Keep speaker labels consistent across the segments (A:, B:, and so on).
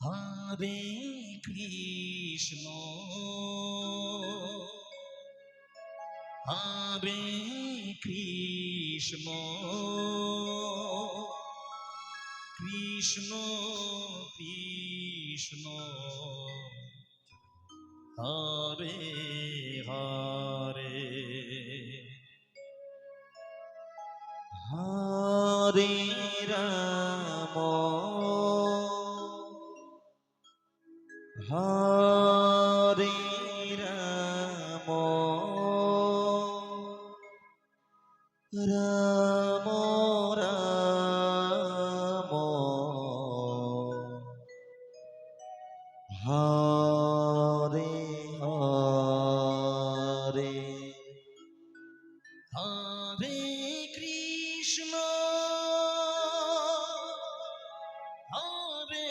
A: হরে কৃষ্ণ হরে কৃষ্ণ কৃষ্ণ কৃষ্ণ হরে হরে হরে রাম হরে রাম রাম রাম হরে হরে হরে কৃষ্ণ হরে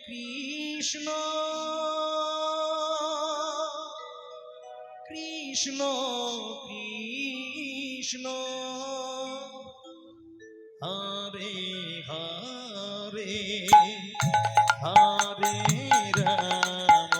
A: কৃষ্ণ কৃষ্ণ কৃষ্ণ হরে হরে হরে রাম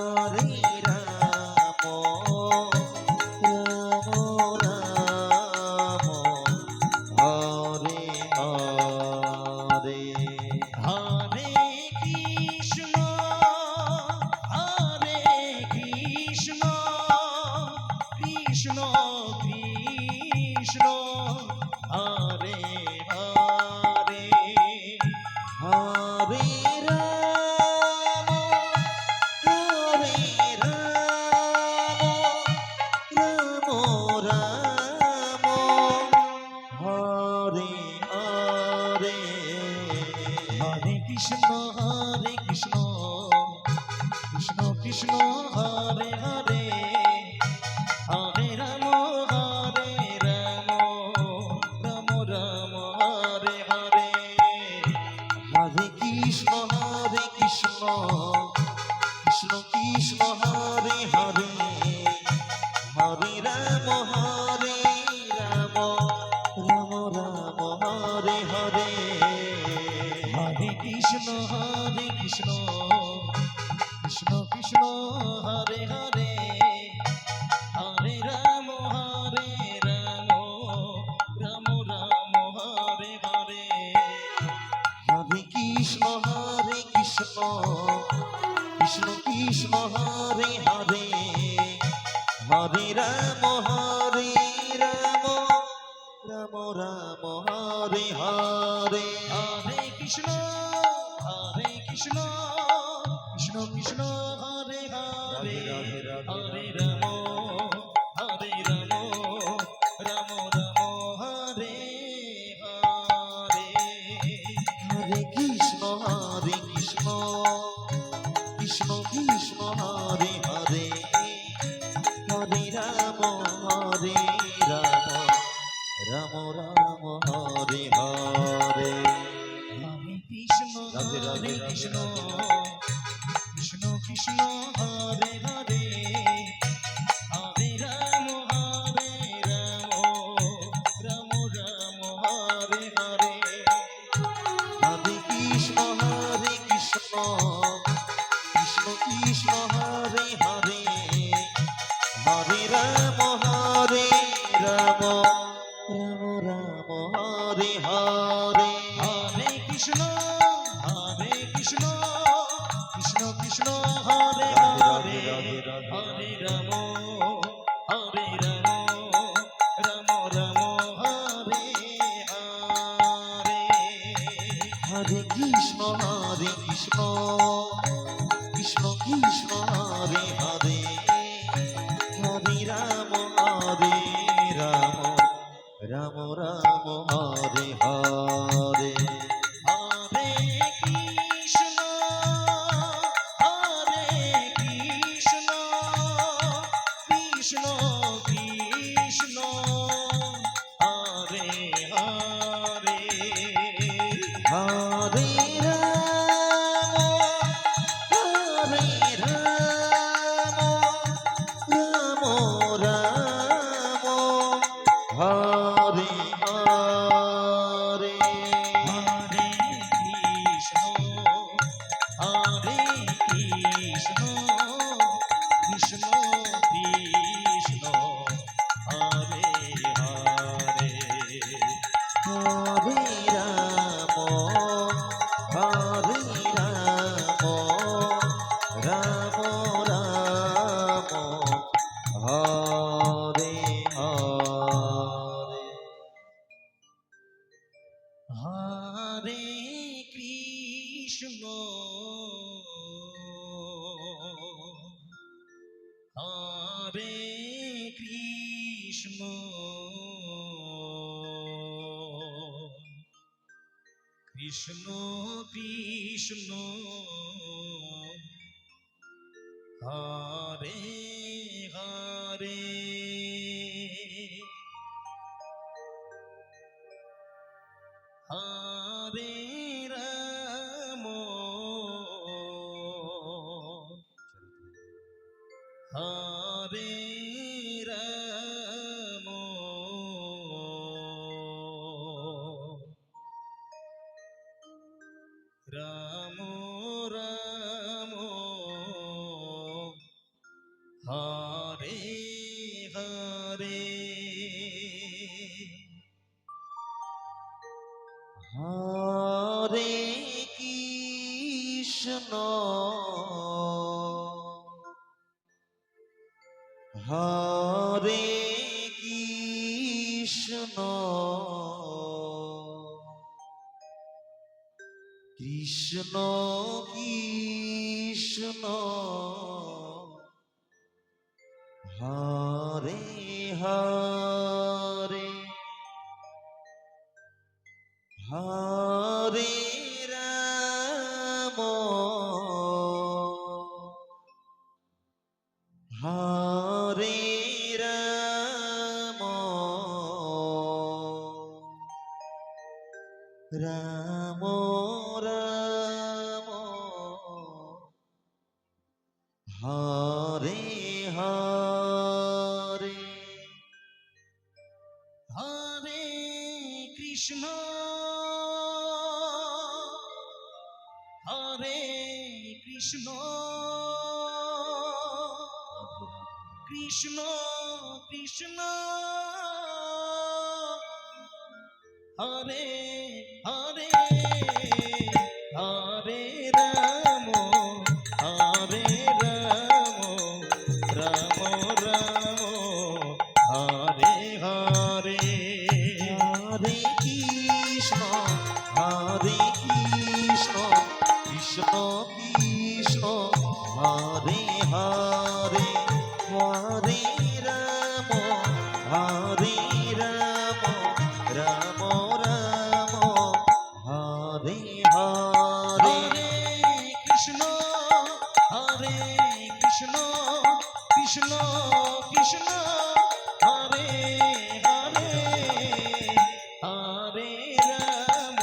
A: হরে রাম রাম রাম হরে হরে হরে কৃষ্ণ হরে কৃষ্ণ কৃষ্ণ কৃষ্ণ হরে হরে হরে রাম হরে রাম রাম রাম হরে হরে হরে কৃষ্ণ হরে কৃষ্ণ কৃষ্ণ কৃষ্ণ হরে হরে হরে রাম হরে রাম রাম রাম হরে হরে হরে কৃষ্ণ কৃষ্ণ কৃষ্ণ হরে হরে হরে রাম রাম রাম হরে হরে হরে কৃষ্ণ কৃষ্ণ কৃষ্ণ হরে হরে হরে রাম রাম রাম হরে হরে হরে কৃষ্ণ কৃষ্ণ কৃষ্ণ হরে হরে হরে রাম রাম রাম হরে হরে হরে কৃষ্ণ কৃষ্ণ কৃষ্ণ হরে হরে হরে রাম রাম রাম হরে হরে হরে কৃষ্ণ কৃষ্ণ কৃষ্ণ হরে হরে হরে রাম রাম হরে হরে হরে কৃষ্ণ কৃষ্ণ কৃষ্ণ হরে হরে হরে রাম রাম হরে হরে হরে কৃষ্ণ কৃষ্ণ কৃষ্ণ হরে হরে হরে রাম রাম হরে হরে হরে কৃষ্ণ কৃষ্ণ কৃষ্ণ হরে হরে হরে রাম রাম হরে হরে হরে কৃষ্ণ কৃষ্ণ হরে হরে হরে রাম রাম হরে হরে হরে কৃষ্ণ কৃষ্ণ হরে হরে হরে রাম রাম হরে হরে হরে হরে রাম হরে রাম রাম রাম হরে হরে
B: হরে কৃষ্ণ কৃষ্ণ কৃষ্ণ হরে হরে
A: হরে রাম হরে রাম রাম রাম হরে হরে
B: হরে কৃষ্ণ হরে কৃষ্ণ কৃষ্ণ কৃষ্ণ হরে হরে হরে রাম হরে রাম রাম রাম হরে হরে
A: হরে কৃষ্ণ হরে কৃষ্ণ কৃষ্ণ কৃষ্ণ হরে হরে হরে রাম হরে রাম রাম রাম হরে হরে
B: হরে কৃষ্ণ হরে কৃষ্ণ কৃষ্ণ কৃষ্ণ হরে হরে হরে রাম হরে রাম রাম রাম হরে হরে
A: হরে কৃষ্ণ হরে কৃষ্ণ কৃষ্ণ কৃষ্ণ হরে হরে হরে রাম হরে রাম রাম রাম হরে হরে
B: হরে কৃষ্ণ হরে কৃষ্ণ কৃষ্ণ কৃষ্ণ হরে হরে হরে রাম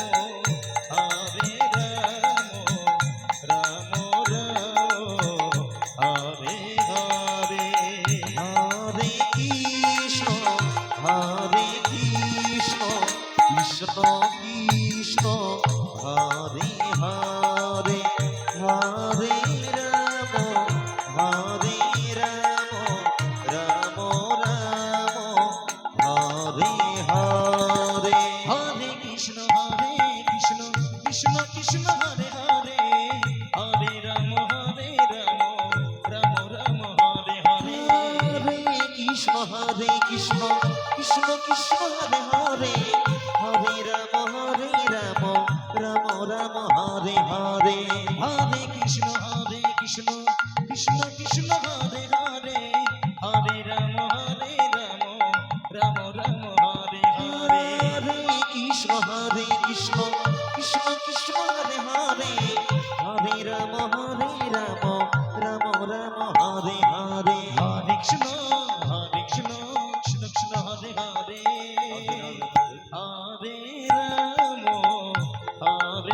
B: হরে রাম রাম হরে হরে
A: হরে কৃষ্ণ হরে কৃষ্ণ কৃষ্ণ কৃষ্ণ হরে হরে হরে রাম হরে রাম রাম রাম হরে হরে
B: হরে কৃষ্ণ কৃষ্ণ কৃষ্ণ হরে হরে হরে রাম রাম রাম হরে হরে
A: হরে কৃষ্ণ কৃষ্ণ কৃষ্ণ কৃষ্ণ হরে হরে হরে রাম রাম রাম হরে হরে
B: হরে কৃষ্ণ কৃষ্ণ কৃষ্ণ হরে হরে হরে রাম রাম রাম হরে হরে
A: হরে কৃষ্ণ কৃষ্ণ কৃষ্ণ কৃষ্ণ হরে হরে হরে রাম রাম রাম হরে হরে
B: হরে কৃষ্ণ কৃষ্ণ কৃষ্ণ হরে হরে হরে রাম হরে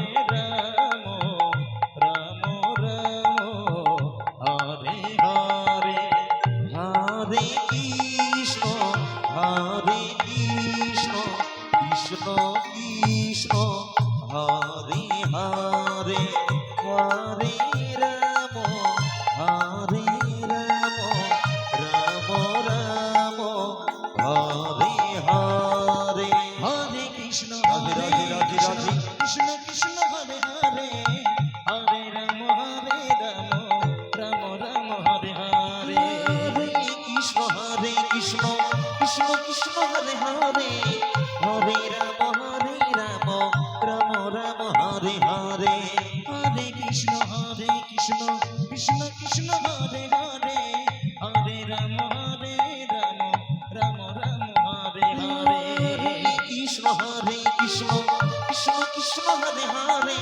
A: হরে হরে রাম হরে রাম রাম রাম হরে হরে
B: হরে কৃষ্ণ
A: রাধে রাধে রাধে রাধে
B: কৃষ্ণ কৃষ্ণ হরে হরে হরে রাম রাম রাম হরে হরে
A: হরে কৃষ্ণ কৃষ্ণ কৃষ্ণ হরে হরে হরে রাম রাম রাম হরে হরে
B: হরে কৃষ্ণ কৃষ্ণ কৃষ্ণ হরে হরে হরে রাম রাম হরে হরে
A: কৃষ্ণ কৃষ্ণ কৃষ্ণ কৃষ্ণ হরে হরে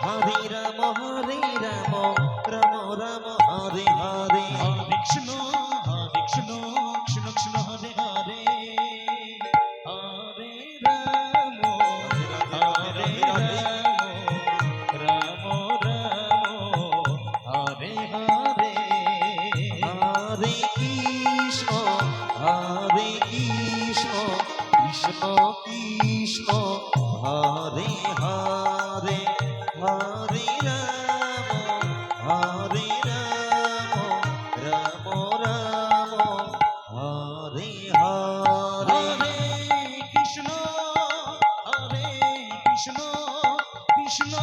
A: হরে রাম রাম রাম হরে হরে
B: হরে কৃষ্ণ কৃষ্ণ কৃষ্ণ হরে হরে হরে রাম হরে রাম হরে হরে
A: হরে কৃষ্ণ কৃষ্ণ কৃষ্ণ হরে হরে হরে রাম রাম রাম হরে হরে
B: হরে কৃষ্ণ কৃষ্ণ কৃষ্ণ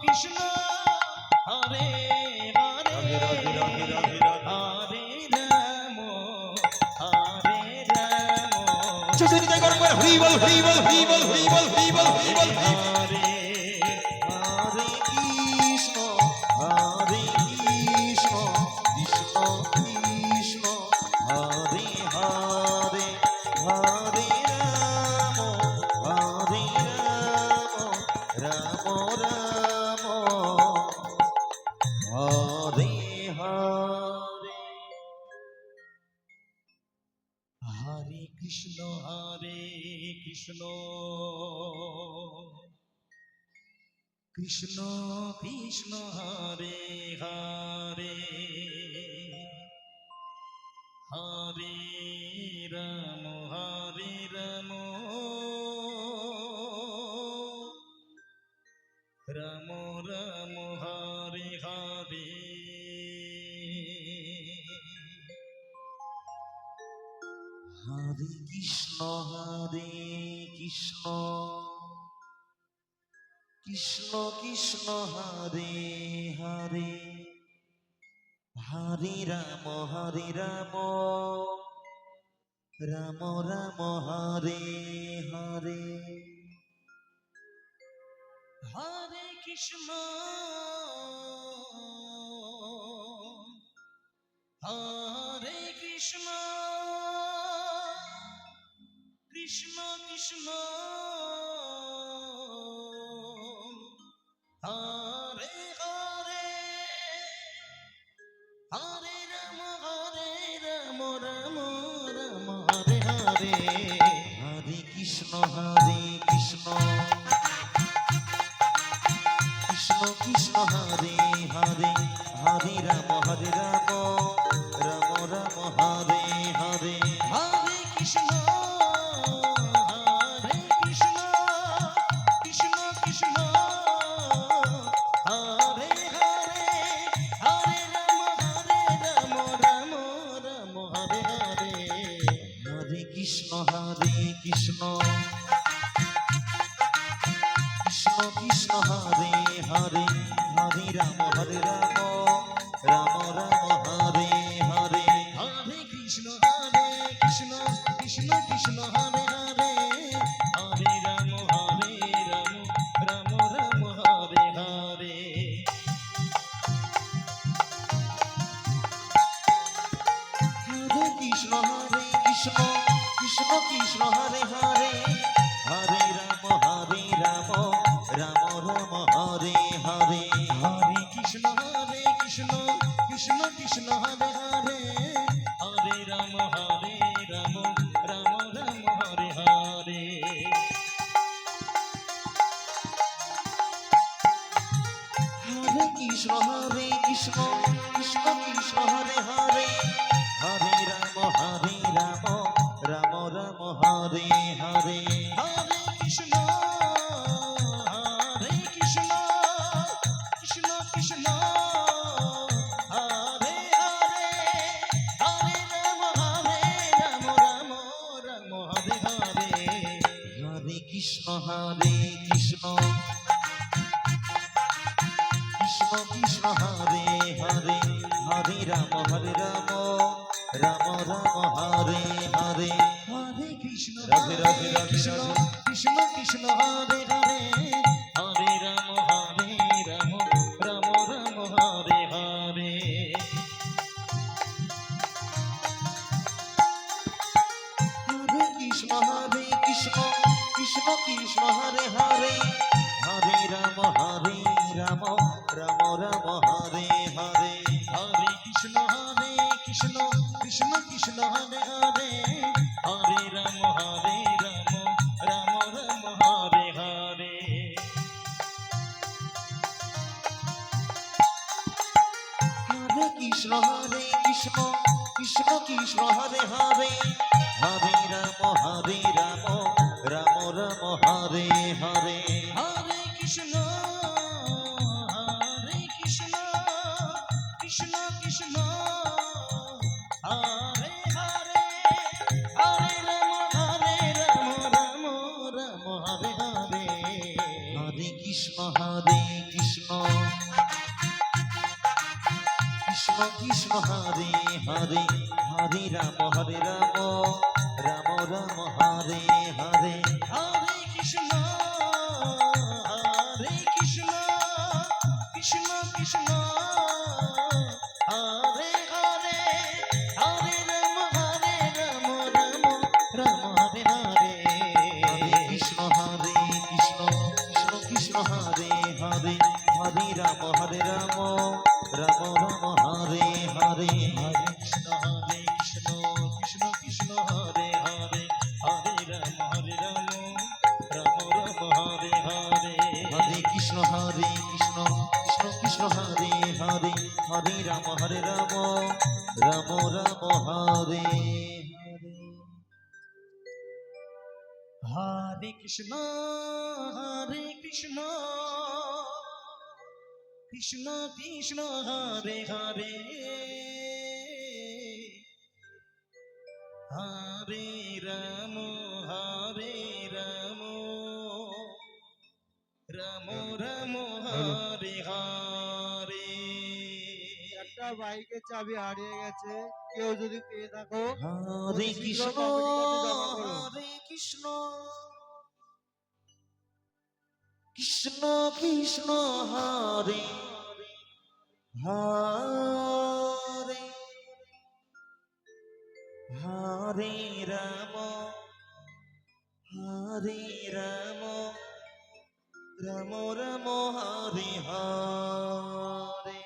B: কৃষ্ণ হরে হরে
A: রাধে রাধে রাধে রাধে
B: হরে রাম হরে রাম
C: সুচরিতা গরম করে হরি বল হরি বল হরি বল হরি বল হরি বল হরি বল
B: হরে
A: হরে কৃষ্ণ কৃষ্ণ কৃষ্ণ কৃষ্ণ হরে হরে হরে রাম রাম রাম হরে হরে
B: হরে কৃষ্ণ কৃষ্ণ কৃষ্ণ কৃষ্ণ হরে হরে হরে রাম রাম রাম হরে হরে
A: হরে কৃষ্ণ কৃষ্ণ কৃষ্ণ কৃষ্ণ হরে হরে হরে রাম রাম রাম হরে হরে
B: হরে কৃষ্ণ হরে কৃষ্ণ কৃষ্ণ কৃষ্ণ হরে হরে হরে রাম রাম রাম হরে হরে
A: হরে কৃষ্ণ কৃষ্ণ কৃষ্ণ কৃষ্ণ হরে হরে হরে রাম রাম রাম হরে হরে
B: হরে কৃষ্ণ কৃষ্ণ কৃষ্ণ হরে হরে হরে রাম রাম হরে হরে
A: হরে কৃষ্ণ কৃষ্ণ কৃষ্ণ কৃষ্ণ হরে হরে হরে রাম রাম রাম হরে হরে
B: হরে কৃষ্ণ কৃষ্ণ কৃষ্ণ কৃষ্ণ হরে হরে হরে রাম রাম হরে হরে
A: হরে কৃষ্ণ কৃষ্ণ কৃষ্ণ কৃষ্ণ হরে হরে হরে রাম রাম রাম হরে হরে
B: হরে কৃষ্ণ কৃষ্ণ কৃষ্ণ কৃষ্ণ হরে হরে হরে রাম রাম হরে হরে
A: হরে কৃষ্ণ কৃষ্ণ কৃষ্ণ কৃষ্ণ হরে হরে হরে রাম রাম রাম হরে হরে
B: হরে কৃষ্ণ কৃষ্ণ
A: কৃষ্ণ হরে হরে হরে রাম রাম রাম হরে হরে
B: হরে কৃষ্ণ
A: রাধে রাধে রাধে
B: কৃষ্ণ
A: রাধে
B: কৃষ্ণ কৃষ্ণ হরে হরে হরে রাম রাম রাম হরে হরে
A: হরে কৃষ্ণ কৃষ্ণ কৃষ্ণ হরে হরে হরে রাম রাম রাম হরে হরে
B: হরে কৃষ্ণ কৃষ্ণ কৃষ্ণ হরে হরে হরে রাম রাম রাম হরে হরে
A: হরে কৃষ্ণ কৃষ্ণ কৃষ্ণ হরে হরে হরে রাম রাম রাম হরে হরে
B: হরে কৃষ্ণ কৃষ্ণ কৃষ্ণ হরে হরে হরে রাম রাম হরে হরে
A: হরে কৃষ্ণ কৃষ্ণ কৃষ্ণ হরে হরে হরে রাম রাম রাম হরে হরে
B: হরে কৃষ্ণ কৃষ্ণ কৃষ্ণ হরে হরে হরে রাম রাম হরে হরে
A: হরে কৃষ্ণ কৃষ্ণ কৃষ্ণ হরে হরে হরে রাম রাম রাম হরে হরে
B: হরে কৃষ্ণ কৃষ্ণ কৃষ্ণ হরে হরে হরে রাম রাম হরে হরে
A: হরে কৃষ্ণ কৃষ্ণ কৃষ্ণ হরে হরে হরে রাম রাম রাম হরে হরে
B: হরে কৃষ্ণ কৃষ্ণ কৃষ্ণ হরে হরে হরে রাম রাম রাম হরে হরে
D: একটা বাইকের চাবি হারিয়ে গেছে, কেউ যদি পেয়ে থাকো
A: হরে কৃষ্ণ হরে কৃষ্ণ কৃষ্ণ কৃষ্ণ হরে হরে হরে রাম রাম রাম হরে হরে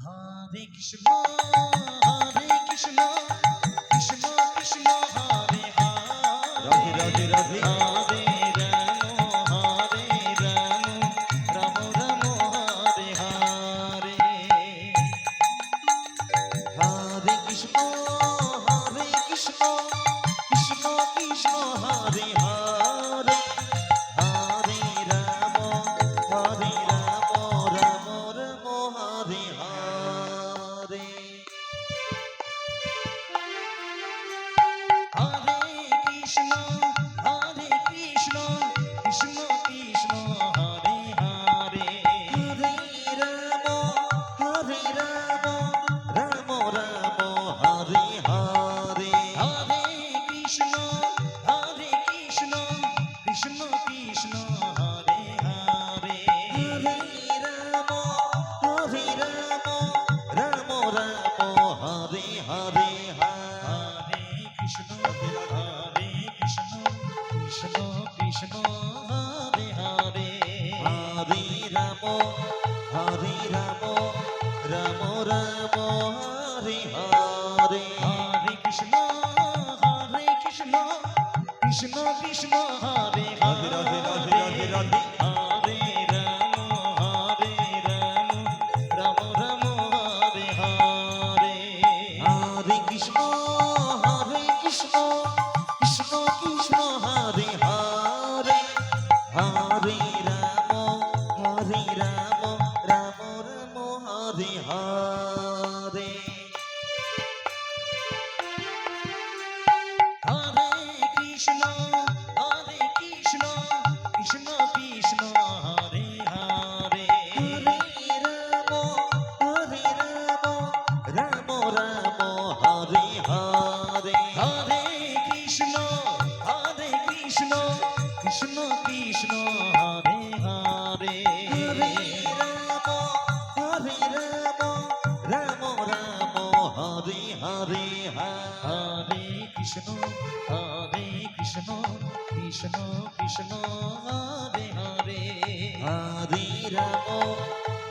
B: হরে কৃষ্ণ কৃষ্ণ কৃষ্ণ হরে
A: রাধে রাধে রাধে
B: হরে রাম রাম হরে হরে
A: হরে কৃষ্ণ কৃষ্ণ কৃষ্ণ হরে হরে হরে রাম রাম রাম হরে হরে
B: হরে কৃষ্ণ কৃষ্ণ কৃষ্ণ হরে হরে
A: হরে রাম রাম রাম হরে হরে
B: হরে কৃষ্ণ কৃষ্ণ কৃষ্ণ হরে হরে
A: হরে রাম রাম হরে হরে
B: হরে কৃষ্ণ কৃষ্ণ হরে হরে
A: হরে রাম রাম হরে হরে
B: হরে কৃষ্ণ কৃষ্ণ কৃষ্ণ হরে
A: রাধে রাধে রাধে রাধে রাধে
B: হরে রাম রাম হরে হরে
A: হরে কৃষ্ণ কৃষ্ণ কৃষ্ণ হরে হরে হরে রাম রাম হরে হরে
B: হরে কৃষ্ণ কৃষ্ণ কৃষ্ণ হরে হরে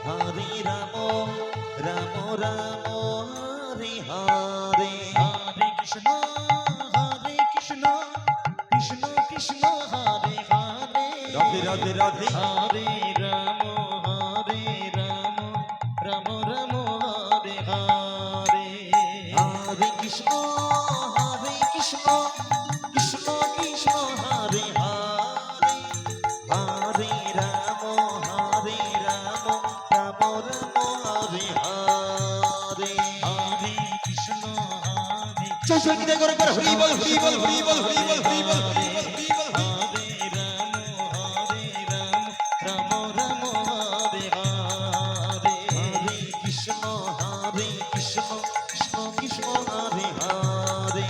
A: হরে রাম রাম রাম হরে হরে
B: হরে কৃষ্ণ কৃষ্ণ কৃষ্ণ হরে হরে
A: রাধে রাধে রাধে
B: হরে রাম রাম রাম হরে হরে
A: হরে কৃষ্ণ কৃষ্ণ কৃষ্ণ হরে হরে হরে রাম রাম রাম হরে হরে
B: হরে কৃষ্ণ
C: চৌচৌকিতে করে করে হরি বল হরি বল হরি বল হরি বল হরি বল হরি বল হরি বল
B: হরে রাম রাম রাম হরে হরে
A: হরে কৃষ্ণ কৃষ্ণ কৃষ্ণ হরে হরে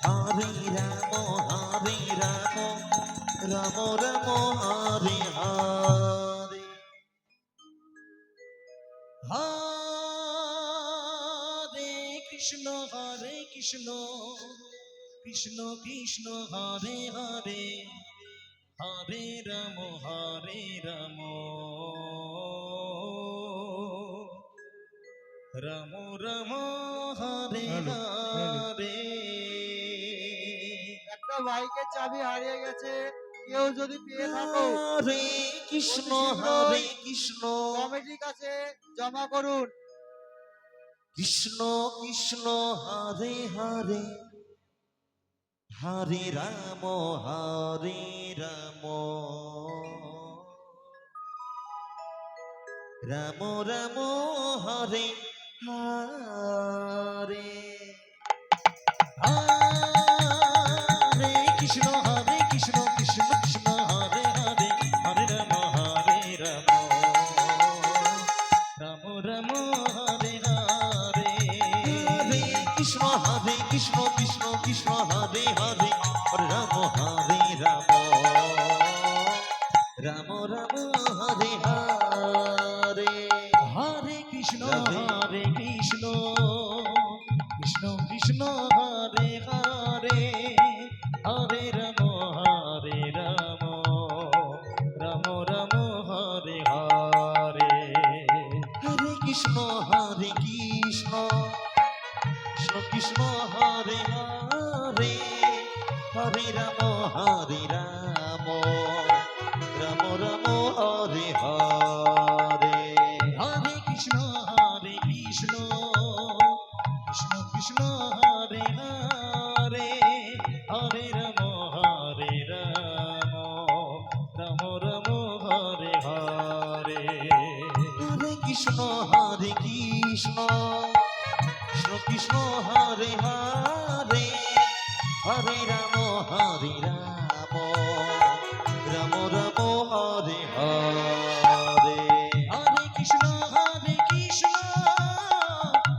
A: হরে রাম রাম রাম হরে হরে
B: হরে কৃষ্ণ কৃষ্ণ কৃষ্ণ হরে হরে হরে রাম রাম রাম হরে হরে
D: একটা বাইকের চাবি হারিয়ে গেছে, কেউ যদি পেয়ে থাকো
A: হরে কৃষ্ণ কৃষ্ণ
D: কমিটির কাছে জমা করুন।
A: কৃষ্ণ কৃষ্ণ হরে হরে হরে রাম রাম রাম রাম হরে হরে
B: হরে কৃষ্ণ কৃষ্ণ কৃষ্ণ হরে হরে হরে রাম রাম রাম হরে হরে
A: হরে কৃষ্ণ কৃষ্ণ কৃষ্ণ হরে হরে হরে রাম রাম রাম রাম হরে হরে
B: হরে কৃষ্ণ
A: রাধে।
B: কৃষ্ণ কৃষ্ণ হরে হরে হরে রাম রাম রাম হরে হরে
A: হরে কৃষ্ণ কৃষ্ণ কৃষ্ণ হরে হরে হরে রাম রাম রাম রাম হরে হরে
B: হরে কৃষ্ণ কৃষ্ণ কৃষ্ণ হরে হরে হরে রাম রাম রাম হরে হরে
A: হরে কৃষ্ণ কৃষ্ণ কৃষ্ণ হরে হরে হরে রাম রাম রাম রাম হরে হরে
B: হরে কৃষ্ণ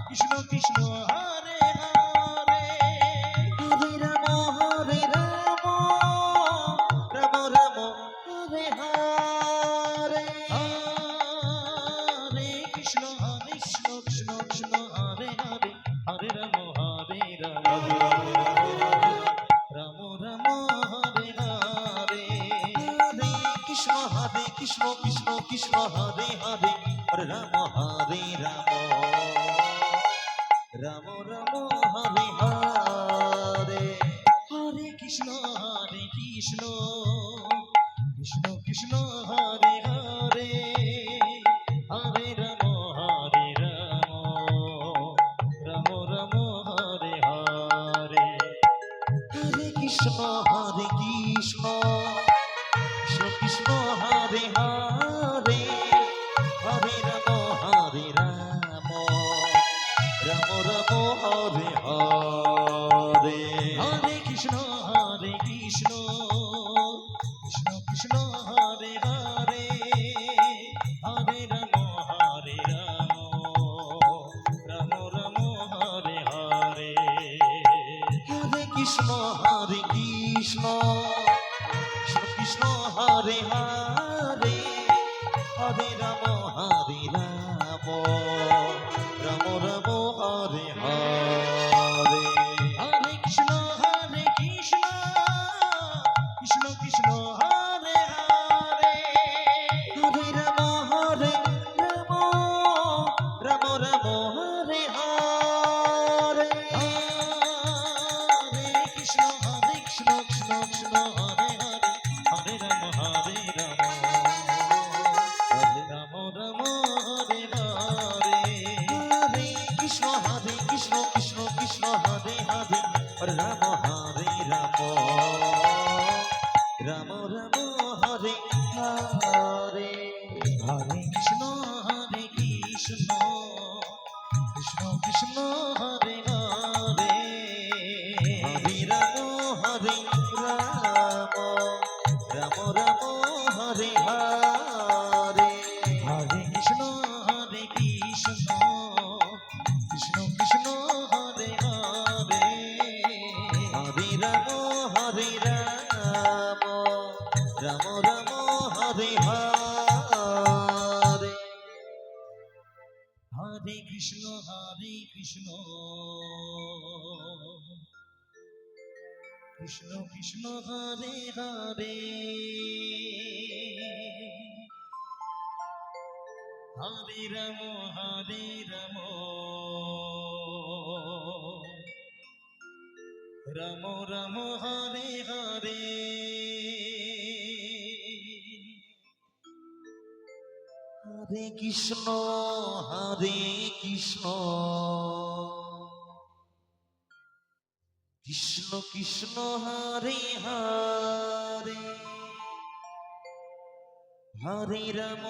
B: কৃষ্ণ কৃষ্ণ হরে হরে
A: হরে রাম রাম রাম হরে হরে
B: হরে কৃষ্ণ কৃষ্ণ হরে হরে হরে রাম রাম রাম হরে হরে
A: হরে কৃষ্ণ কৃষ্ণ হরে হরে হরে রাম রাম রাম হরে হরে
B: হরে কৃষ্ণ কৃষ্ণ হরে হরে হরে রাম রাম রাম হরে হরে
A: হরে কৃষ্ণ কৃষ্ণ কৃষ্ণ হরে হরে হরে রাম রাম রাম হরে হরে
B: হরে কৃষ্ণ কৃষ্ণ কৃষ্ণ হরে হরে হরে রাম রাম রাম হরে হরে
A: হরে কৃষ্ণ কৃষ্ণ কৃষ্ণ হরে হরে হরে রাম রাম রাম রাম হরে হরে
B: হরে কৃষ্ণ কৃষ্ণ কৃষ্ণ হরে হরে
A: হরে রাম রাম
B: হরে কৃষ্ণ কৃষ্ণ কৃষ্ণ হরে হরে
A: হরে রাম হরে রাম রাম রাম হরে হরে
B: হরে কৃষ্ণ কৃষ্ণ কৃষ্ণ হরে হরে
A: হরে রাম হরে রাম রাম রাম হরে হরে
B: হরে কৃষ্ণ কৃষ্ণ কৃষ্ণ হরে হরে হরে রাম রাম রাম হরে হরে
A: হরে কৃষ্ণ কৃষ্ণ কৃষ্ণ হরে হরে হরে রাম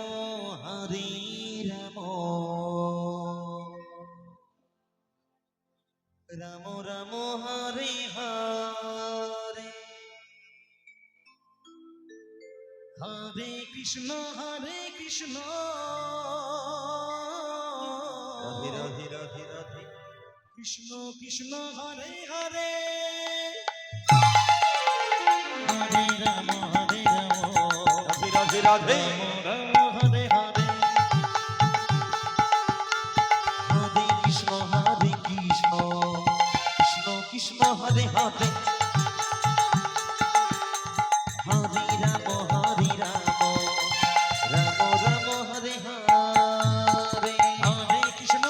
A: রাম রাম রাম হরে হরে
B: হরে কৃষ্ণ
A: রাধে রাধে রাধে রাধে
B: কৃষ্ণ কৃষ্ণ হরে হরে হরে রাম
A: রাধে রাধে রাধে
B: রাম হরে হরে
A: হরে কৃষ্ণ কৃষ্ণ কৃষ্ণ হরে হরে হরে রাম রাম রাম হরে হরে
B: হরে কৃষ্ণ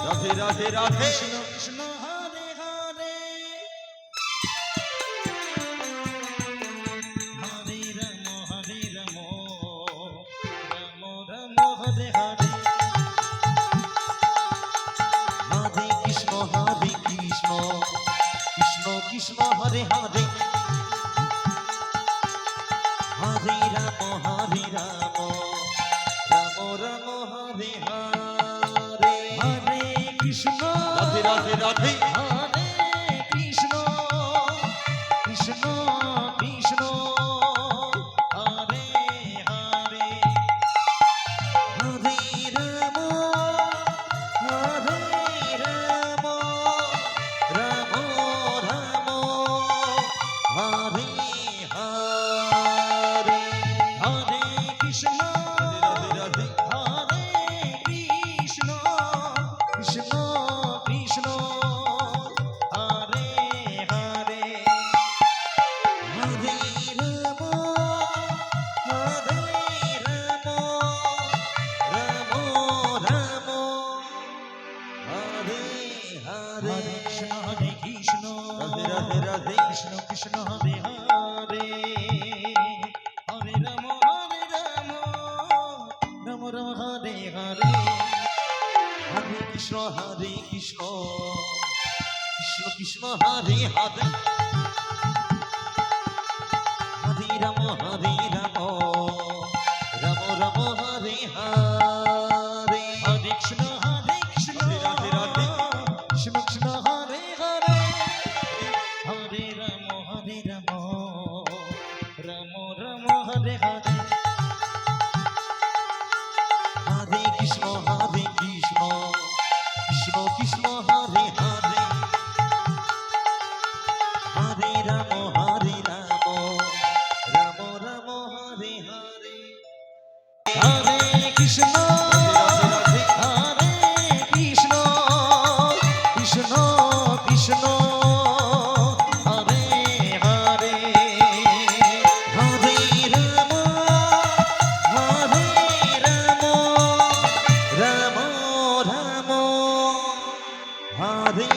A: রাধে রাধে রাধে
B: কৃষ্ণ কৃষ্ণ হরে হরে হরে রাম রাম রাম হরে হরে
A: হরে কৃষ্ণ কৃষ্ণ কৃষ্ণ হরে হরে হরে রাম রাম রাম হরে হরে
B: হরে কৃষ্ণ
A: রাধে রাধে রাধে
B: হরে কৃষ্ণ কৃষ্ণ কৃষ্ণ হরে হরে
A: হরে রাম রাম রাম রাম হরে হরে
B: হরে কৃষ্ণ
A: রাধে রাধে
B: হরে কৃষ্ণ কৃষ্ণ কৃষ্ণ হরে হরে
A: হরে রাম রাম হরে হরে
B: হরে কৃষ্ণ
A: রাধে রাধে রাধে
B: কৃষ্ণ কৃষ্ণ হরে হরে হরে রাম রাম রাম হরে হরে
A: হরে কৃষ্ণ কৃষ্ণ কৃষ্ণ হরে হরে হরে রাম রাম রাম হরে হরে
B: হরে কৃষ্ণ
A: রাধে রাধে
B: কৃষ্ণ কৃষ্ণ হরে হরে হরে রাম রাম রাম হরে হরে
A: হরে কৃষ্ণ কৃষ্ণ কৃষ্ণ হরে হরে হরে রাম রাম রাম হরে হরে
B: হরে কৃষ্ণ
A: রাধে রাধে
B: হরে কৃষ্ণ কৃষ্ণ কৃষ্ণ হরে হরে
A: হরে রাম রাম রাম হরে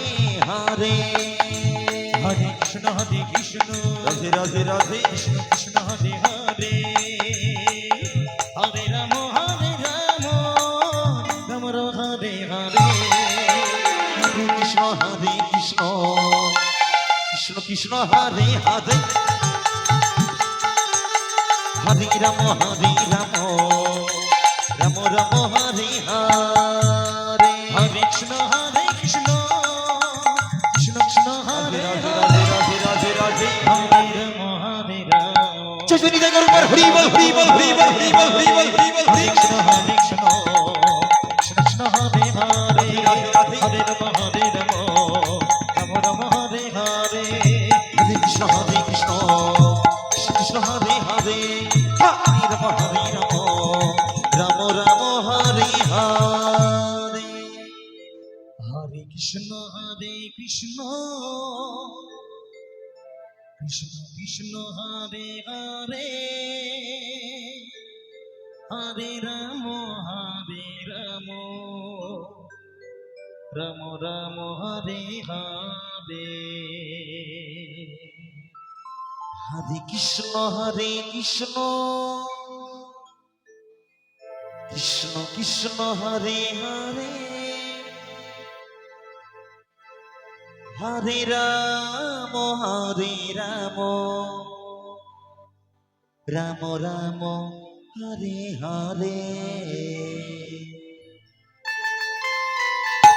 A: হরে
B: হরে কৃষ্ণ
A: রাধে রাধে রাধে
B: কৃষ্ণ কৃষ্ণ হরে হরে হরে রাম রাম রাম হরে হরে
A: হরে কৃষ্ণ কৃষ্ণ কৃষ্ণ হরে হরে হরে রাম
C: হরি বল হরি বল হরি বল হরি
B: কৃষ্ণ হরে কৃষ্ণ কৃষ্ণ কৃষ্ণ হরে হরে হরে রাম রাম রাম হরে হরে
A: হরে কৃষ্ণ কৃষ্ণ কৃষ্ণ হরে হরে হরে রাম রাম রাম হরে হরে
B: হরে কৃষ্ণ কৃষ্ণ কৃষ্ণ হরে হরে হরে রাম রাম রাম হরে হরে
A: হরে কৃষ্ণ কৃষ্ণ কৃষ্ণ কৃষ্ণ হরে হরে হরে রাম রাম রাম হরে হরে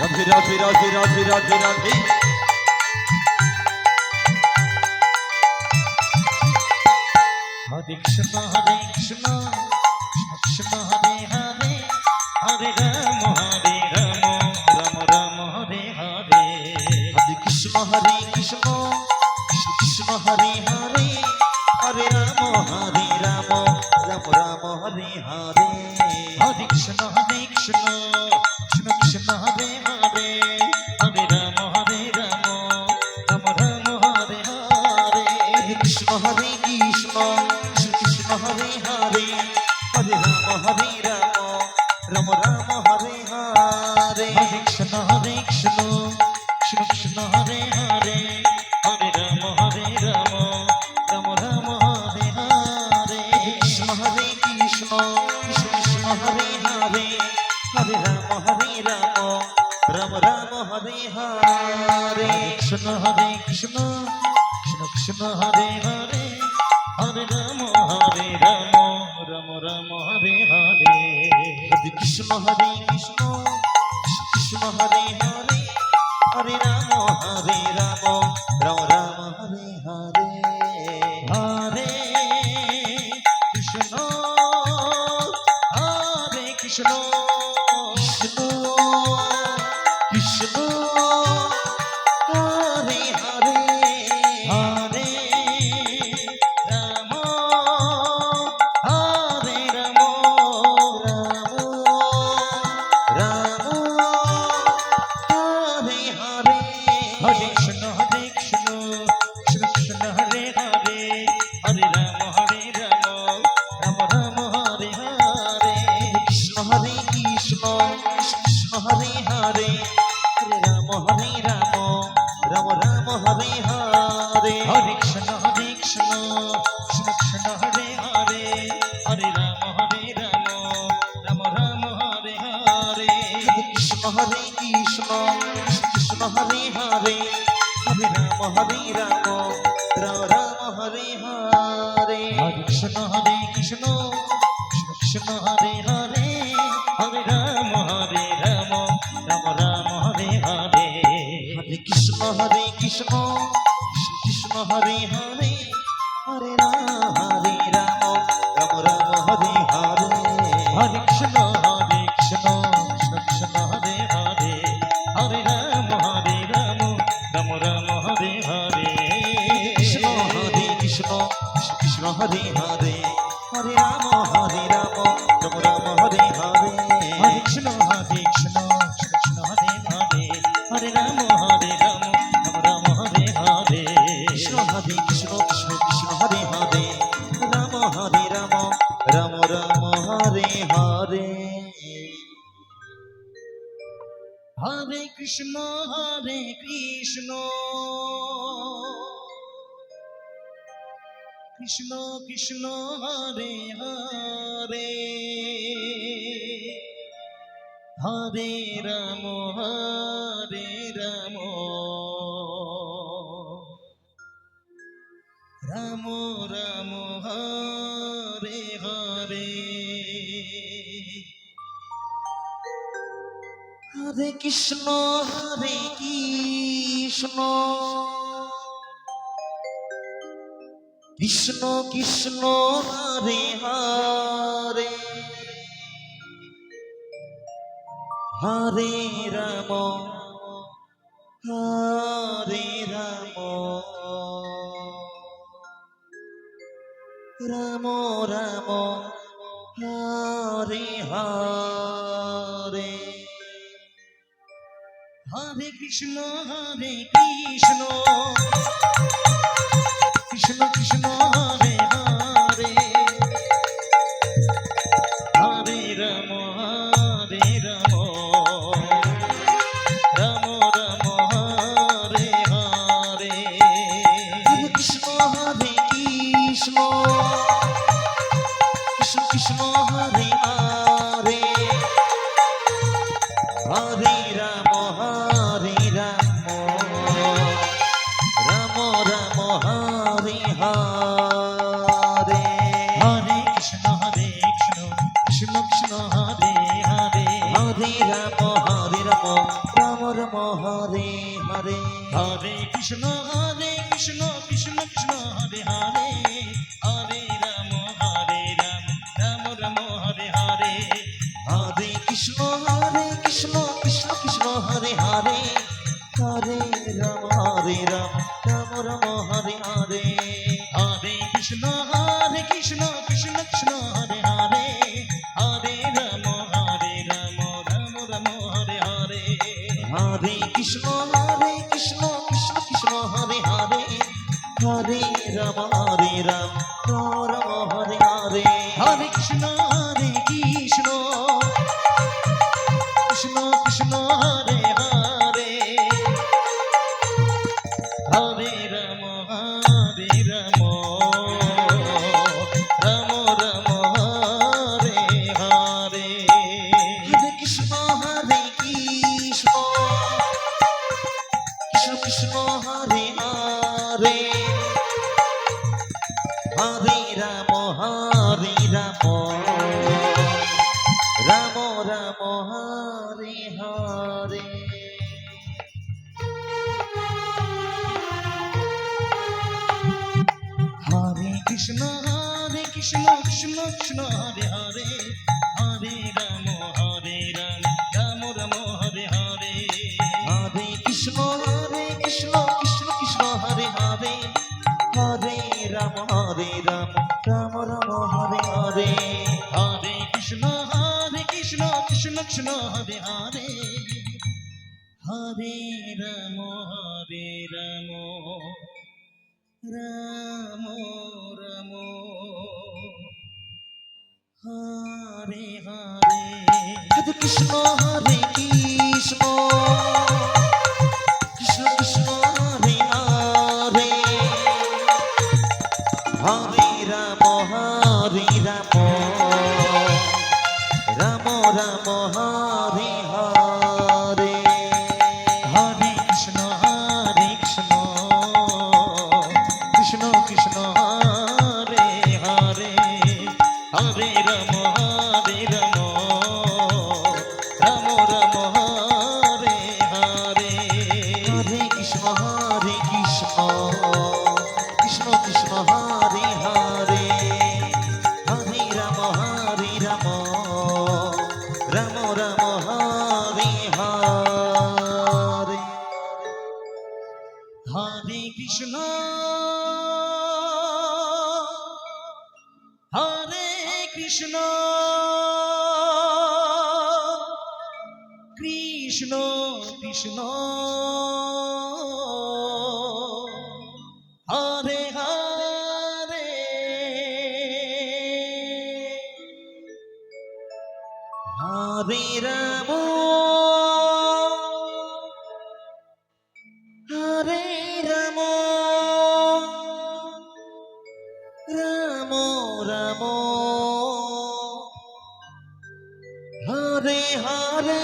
A: রাধে রাধে রাধে রাধে রাধে রাধে
B: হরে কৃষ্ণ কৃষ্ণ কৃষ্ণ হরে হরে হরে রাম রাম রাম হরে হরে
A: হরে কৃষ্ণ কৃষ্ণ কৃষ্ণ হরে হরে হরে রাম রাম রাম হরে হরে
B: হরে কৃষ্ণ কৃষ্ণ কৃষ্ণ কৃষ্ণ হরে হরে হরে রাম রাম রাম হরে হরে
A: কৃষ্ণ কৃষ্ণ কৃষ্ণ হরে হরে হরে রাম রাম রাম হরে হরে
B: হরে কৃষ্ণ কৃষ্ণ কৃষ্ণ কৃষ্ণ হরে হরে হরে রাম রাম রাম হরে হরে
A: কৃষ্ণ কৃষ্ণ কৃষ্ণ হরে হরে হরে রাম রাম রাম হরে হরে
B: কৃষ্ণ কৃষ্ণ কৃষ্ণ কৃষ্ণ হরে হরে হরে রাম রাম রাম হরে হরে
A: হরে কৃষ্ণ কৃষ্ণ কৃষ্ণ হরে হরে হরে রাম রাম রাম হরে হরে
B: হরে কৃষ্ণ
A: কৃষ্ণ কৃষ্ণ হরে হরে
B: হরে রাম হরে রাম
A: রাম হরে হরে
B: হরে কৃষ্ণ কৃষ্ণ কৃষ্ণ কৃষ্ণ হরে হরে হরে রাম রাম রাম হরে হরে
A: কৃষ্ণ কৃষ্ণ কৃষ্ণ হরে হরে হরে রাম রাম রাম হরে হরে
B: হরে কৃষ্ণ কৃষ্ণ কৃষ্ণ কৃষ্ণ হরে হরে হরে রাম রাম রাম হরে হরে
A: কৃষ্ণ কৃষ্ণ কৃষ্ণ হরে হরে হরে রাম রাম রাম হরে হরে
B: হরে কৃষ্ণ কৃষ্ণ কৃষ্ণ কৃষ্ণ হরে হরে হরে রাম রাম রাম হরে হরে
A: হরে কৃষ্ণ কৃষ্ণ কৃষ্ণ হরে হরে হরে রাম রাম রাম হরে হরে
B: হরে কৃষ্ণ কৃষ্ণ কৃষ্ণ কৃষ্ণ হরে হরে হরে রাম রাম রাম হরে হরে
A: কৃষ্ণ কৃষ্ণ কৃষ্ণ হরে হরে হরে রাম রাম রাম হরে হরে
B: হরে কৃষ্ণ কৃষ্ণ কৃষ্ণ হরে হরে হরে রাম রাম হরে হরে
A: কৃষ্ণ কৃষ্ণ কৃষ্ণ কৃষ্ণ হরে হরে রাম রাম রাম হরে হরে
B: হরে কৃষ্ণ কৃষ্ণ কৃষ্ণ হরে হরে হরে রাম রাম রাম হরে হরে
A: হরে কৃষ্ণ কৃষ্ণ কৃষ্ণ কৃষ্ণ হরে হরে হরে রাম হরে রাম রাম রাম হরে হরে
B: হরে কৃষ্ণ কৃষ্ণ কৃষ্ণ হরে হরে হরে রাম রাম রাম হরে হরে
A: হরে কৃষ্ণ কৃষ্ণ কৃষ্ণ কৃষ্ণ হরে হরে হরে রাম রাম রাম হরে হরে
B: হরে কৃষ্ণ কৃষ্ণ কৃষ্ণ হরে হরে
A: হরে রাম রাম রাম হরে হরে
B: হরে কৃষ্ণ কৃষ্ণ কৃষ্ণ হরে হরে হরে রাম রাম রাম হরে হরে
A: হরে কৃষ্ণ কৃষ্ণ কৃষ্ণ হরে হরে হরে রাম রাম রাম হরে হরে
B: হরে কৃষ্ণ কৃষ্ণ কৃষ্ণ হরে হরে হরে রাম রাম রাম হরে হরে
A: হরে কৃষ্ণ কৃষ্ণ কৃষ্ণ হরে হরে হরে রাম রাম রাম হরে হরে
B: হরে কৃষ্ণ কৃষ্ণ কৃষ্ণ হরে হরে হরে রাম রাম রাম হরে হরে
A: হরে কৃষ্ণ কৃষ্ণ কৃষ্ণ হরে হরে হরে রাম রাম রাম হরে হরে
B: হরে কৃষ্ণ কৃষ্ণ কৃষ্ণ হরে হরে হরে রাম রাম রাম হরে হরে
A: হরে কৃষ্ণ কৃষ্ণ কৃষ্ণ হরে হরে হরে রাম রাম রাম হরে হরে
B: হরে কৃষ্ণ কৃষ্ণ হরে হরে হরে রাম রাম রাম হরে হরে
A: হরে কৃষ্ণ কৃষ্ণ কৃষ্ণ হরে হরে হরে রাম রাম রাম হরে হরে
B: হরে কৃষ্ণ কৃষ্ণ কৃষ্ণ হরে হরে হরে রাম রাম রাম হরে হরে
A: হরে কৃষ্ণ কৃষ্ণ কৃষ্ণ হরে হরে হরে রাম রাম রাম হরে হরে
B: হরে কৃষ্ণ কৃষ্ণ কৃষ্ণ হরে হরে
A: হরে রাম হরে রাম রাম রাম হরে হরে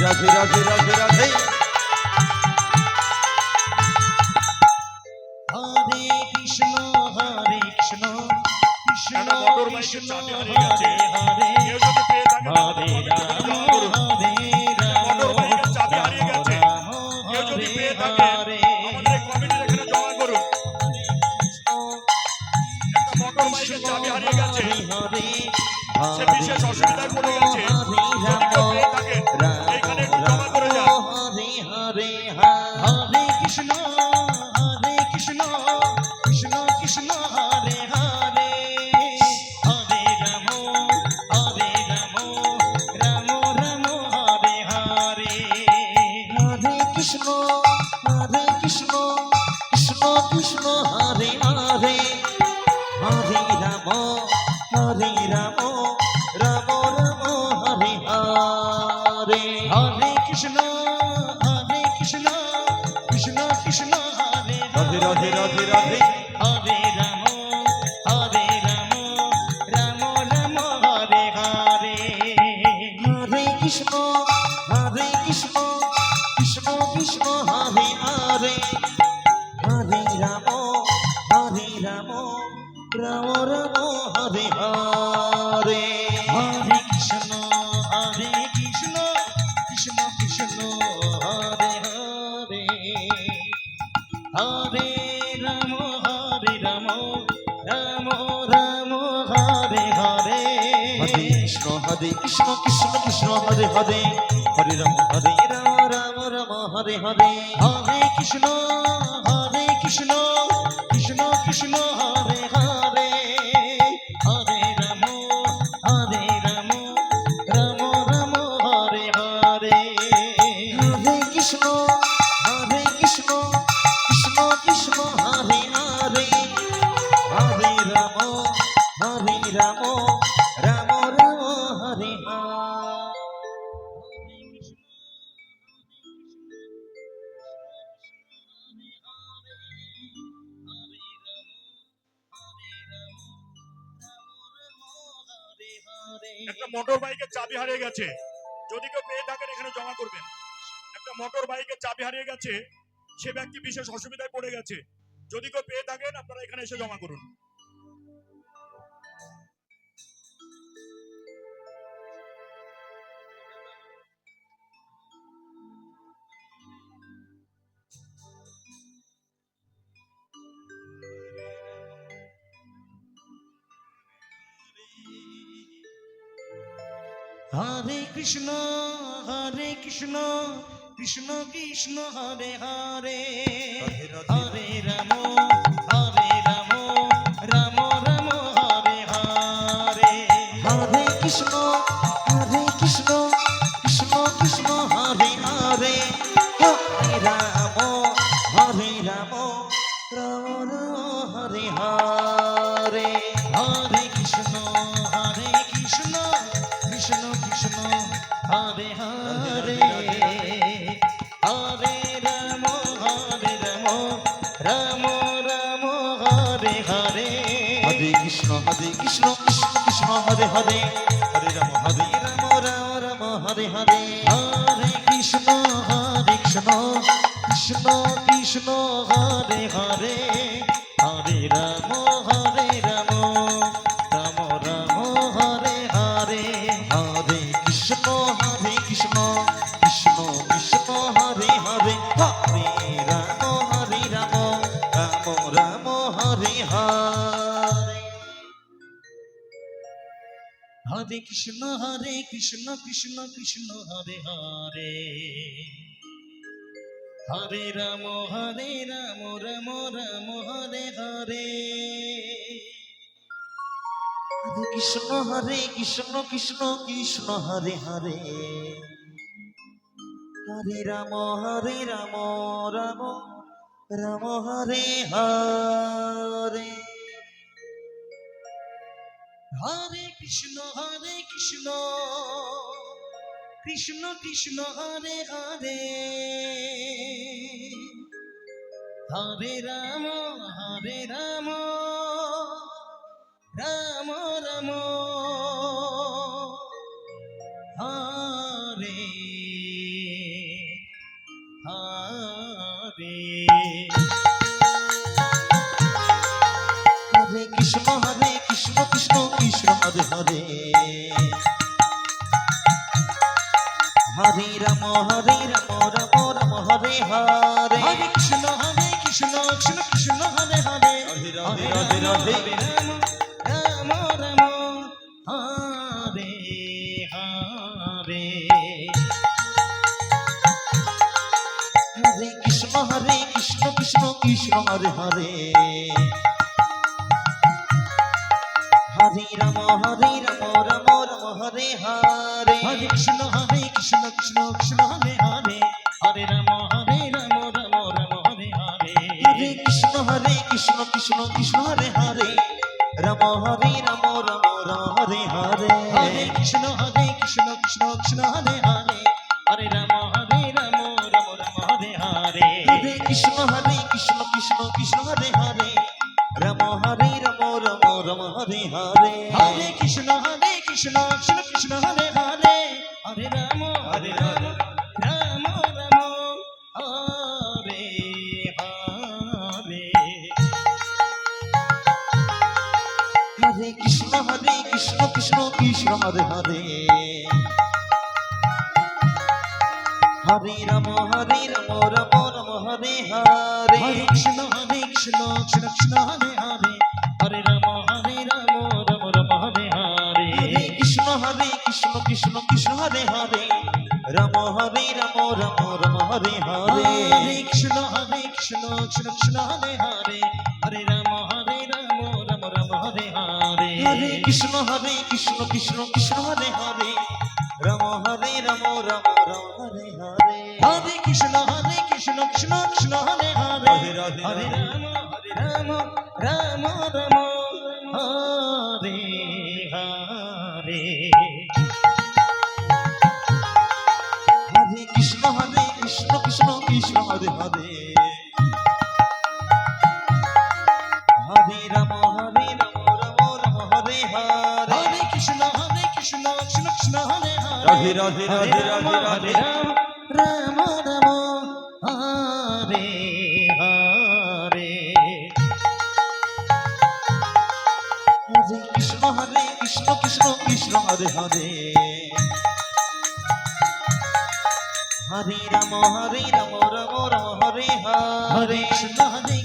A: রাধে রাধে রাধে রাধে
B: হরে কৃষ্ণ কৃষ্ণ
C: মোটর বাইকের
B: কৃষ্ণ
C: চাবি হারিয়ে গেছে।
B: হরে
C: কেউ যদি পেয়ে থাকেন
B: হরে রাম
C: মোটর বাইকের চাবি হারিয়ে গেছে। কেউ যদি পেয়ে থাকে আমাদের মোটর বাইকের চাবি হারিয়ে গেছে
A: হরে
C: সে বিশেষ অসুবিধায় পড়ে গেছে যদি কেউ পেয়ে থাকেন এইখানে একটু জমা করে যান
A: হরে হরে হরে
B: কৃষ্ণ কৃষ্ণ কৃষ্ণ কৃষ্ণ হরে হরে হরে রাম রাম রাম হরে হরে
A: হরে কৃষ্ণ কৃষ্ণ কৃষ্ণ হরে হরে হরে রাম রাম রাম হরে হরে
B: হরে কৃষ্ণ কৃষ্ণ কৃষ্ণ কৃষ্ণ হরে
A: রাধে রাধে রাধে রাধে
B: হরে রাম রাম রাম হরে হরে
A: হরে কৃষ্ণ কৃষ্ণ কৃষ্ণ হরে হরে হরে রাম রাম রাম হরে হরে
B: হরে কৃষ্ণ কৃষ্ণ কৃষ্ণ কৃষ্ণ হরে হরে হরে রাম রাম রাম হরে হরে
A: হরে কৃষ্ণ কৃষ্ণ কৃষ্ণ হরে হরে হরে রাম রাম রাম হরে হরে
B: হরে কৃষ্ণ কৃষ্ণ কৃষ্ণ কৃষ্ণ হরে হরে হরে রাম রাম রাম হরে হরে
A: হরে কৃষ্ণ কৃষ্ণ কৃষ্ণ হরে হরে হরে রাম রাম হরে হরে
C: একটা মোটর বাইকের চাবি হারিয়ে গেছে যদি কেউ পেয়ে থাকেন এখানে জমা করবেন একটা মোটর বাইকের চাবি হারিয়ে গেছে সে ব্যক্তি বিশেষ অসুবিধায় পড়ে গেছে যদি কেউ পেয়ে থাকেন আপনারা এখানে এসে জমা করুন
B: হরে কৃষ্ণ কৃষ্ণ কৃষ্ণ কৃষ্ণ হরে হরে হরে রাম রাম রাম হরে হরে
A: হরে কৃষ্ণ কৃষ্ণ কৃষ্ণ হরে হরে হরে রাম রাম হরে হরে
B: হরে কৃষ্ণ কৃষ্ণ কৃষ্ণ কৃষ্ণ হরে হরে হরে রাম রাম রাম হরে হরে
A: হরে কৃষ্ণ কৃষ্ণ কৃষ্ণ হরে হরে হরে রাম রাম হরে হরে
B: হরে কৃষ্ণ কৃষ্ণ কৃষ্ণ কৃষ্ণ হরে হরে হরে রাম রাম রাম হরে হরে
A: হরে কৃষ্ণ কৃষ্ণ কৃষ্ণ কৃষ্ণ হরে হরে হরে রাম রাম রাম হরে হরে
B: হরে কৃষ্ণ কৃষ্ণ কৃষ্ণ হরে হরে হরে রাম রাম রাম হরে হরে
A: হরে কৃষ্ণ কৃষ্ণ কৃষ্ণ হরে হরে হরে রাম রাম রাম হরে হরে
B: হরে কৃষ্ণ কৃষ্ণ কৃষ্ণ হরে হরে হরে রাম রাম রাম হরে হরে
A: হরে কৃষ্ণ কৃষ্ণ কৃষ্ণ হরে হরে হরে রাম রাম রাম হরে হরে
B: হরে কৃষ্ণ কৃষ্ণ কৃষ্ণ কৃষ্ণ হরে হরে
A: রাধে রাধে রাধে রাধে হরে রাম রাম রাম হরে হরে
B: হরে কৃষ্ণ কৃষ্ণ কৃষ্ণ হরে হরে হরে রাম রাম রাম হরে হরে
A: হরে কৃষ্ণ কৃষ্ণ কৃষ্ণ হরে হরে রাম রাম রাম হরে হরে
B: হরে কৃষ্ণ কৃষ্ণ কৃষ্ণ হরে হরে হরে রাম রাম রাম হরে হরে
A: হরে কৃষ্ণ কৃষ্ণ কৃষ্ণ হরে হরে রাম রাম হরে হরে
B: হরে কৃষ্ণ কৃষ্ণ কৃষ্ণ হরে হরে হরে রাম রাম রাম হরে হরে
A: হরে কৃষ্ণ কৃষ্ণ কৃষ্ণ হরে হরে হরে রাম রাম হরে হরে
B: হরে কৃষ্ণ কৃষ্ণ কৃষ্ণ হরে হরে হরে রাম রাম হরে হরে
A: হরে কৃষ্ণ কৃষ্ণ কৃষ্ণ হরে হরে রাম রাম হরে হরে
B: হরে কৃষ্ণ কৃষ্ণ হরে হরে হরে রাম রাম হরে হরে
A: হরে কৃষ্ণ কৃষ্ণ হরে হরে রাম রাম হরে হরে
B: হরে কৃষ্ণ কৃষ্ণ কৃষ্ণ হরে হরে
A: রাধে রাধে
B: হরে
A: রাধে।
B: রাম রাম রাম হরে হরে
A: হরে কৃষ্ণ কৃষ্ণ কৃষ্ণ হরে হরে হরে রাম রাম হরে হরে
B: হরে কৃষ্ণ কৃষ্ণ কৃষ্ণ হরে হরে
A: রাধে রাধে রাধে রাধে
B: হরে
A: রাধে
B: রাম রাম হরে হরে
A: হরে কৃষ্ণ কৃষ্ণ হরে হরে হরে রাম রাম হরে
B: হরে
A: হরে
B: কৃষ্ণ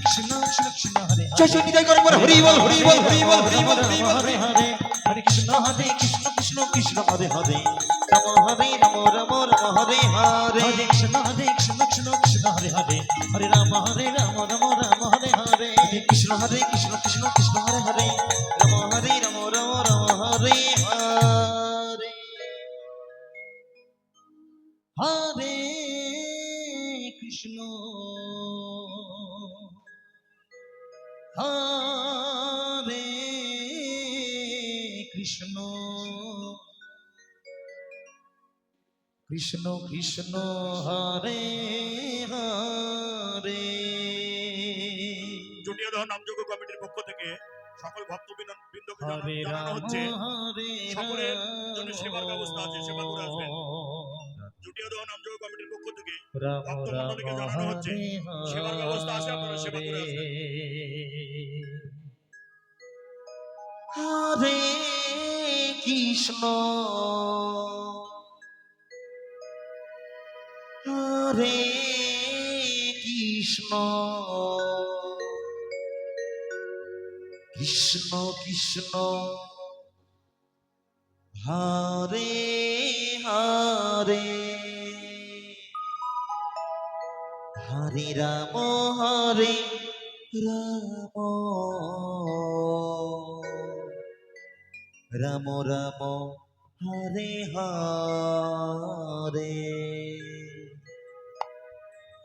B: কৃষ্ণ কৃষ্ণ হরে হরে
A: চৈতন্য নিতাই করে বল হরি বল হরি বল হরি বল হরি বল হরি বল
B: হরে হরে হরে কৃষ্ণ
A: কৃষ্ণ হরে হরে রাম রাম হরে হরে
B: হরে কৃষ্ণ কৃষ্ণ হরে হরে হরে রাম রাম হরে হরে
A: কৃষ্ণ কৃষ্ণ হরে হরে রাম রাম হরে হরে
B: হরে কৃষ্ণ হরে কৃষ্ণ কৃষ্ণ কৃষ্ণ হরে হরে
C: জটিয়া দহ নামযোগ্য কমিটির পক্ষ থেকে সকল ভক্তবৃন্দকে
B: হরে
C: জানানো
B: রাম
C: হচ্ছে
B: হরে
C: সকলের জন্য সেবার
B: রাম
C: ব্যবস্থা আছে, সেবা করে আসবেন। জটিয়া দহ নামযোগ্য কমিটির পক্ষ থেকে
B: রাম
C: ভক্তমণ্ডলীকে
B: রাম
C: জানানো হচ্ছে,
B: হরে
C: সেবার ব্যবস্থা আছে, আপনারা সেবা করে আসবেন।
A: হরে কৃষ্ণ হরে কৃষ্ণ কৃষ্ণ কৃষ্ণ হরে হরে হরে রাম রাম রাম হরে হরে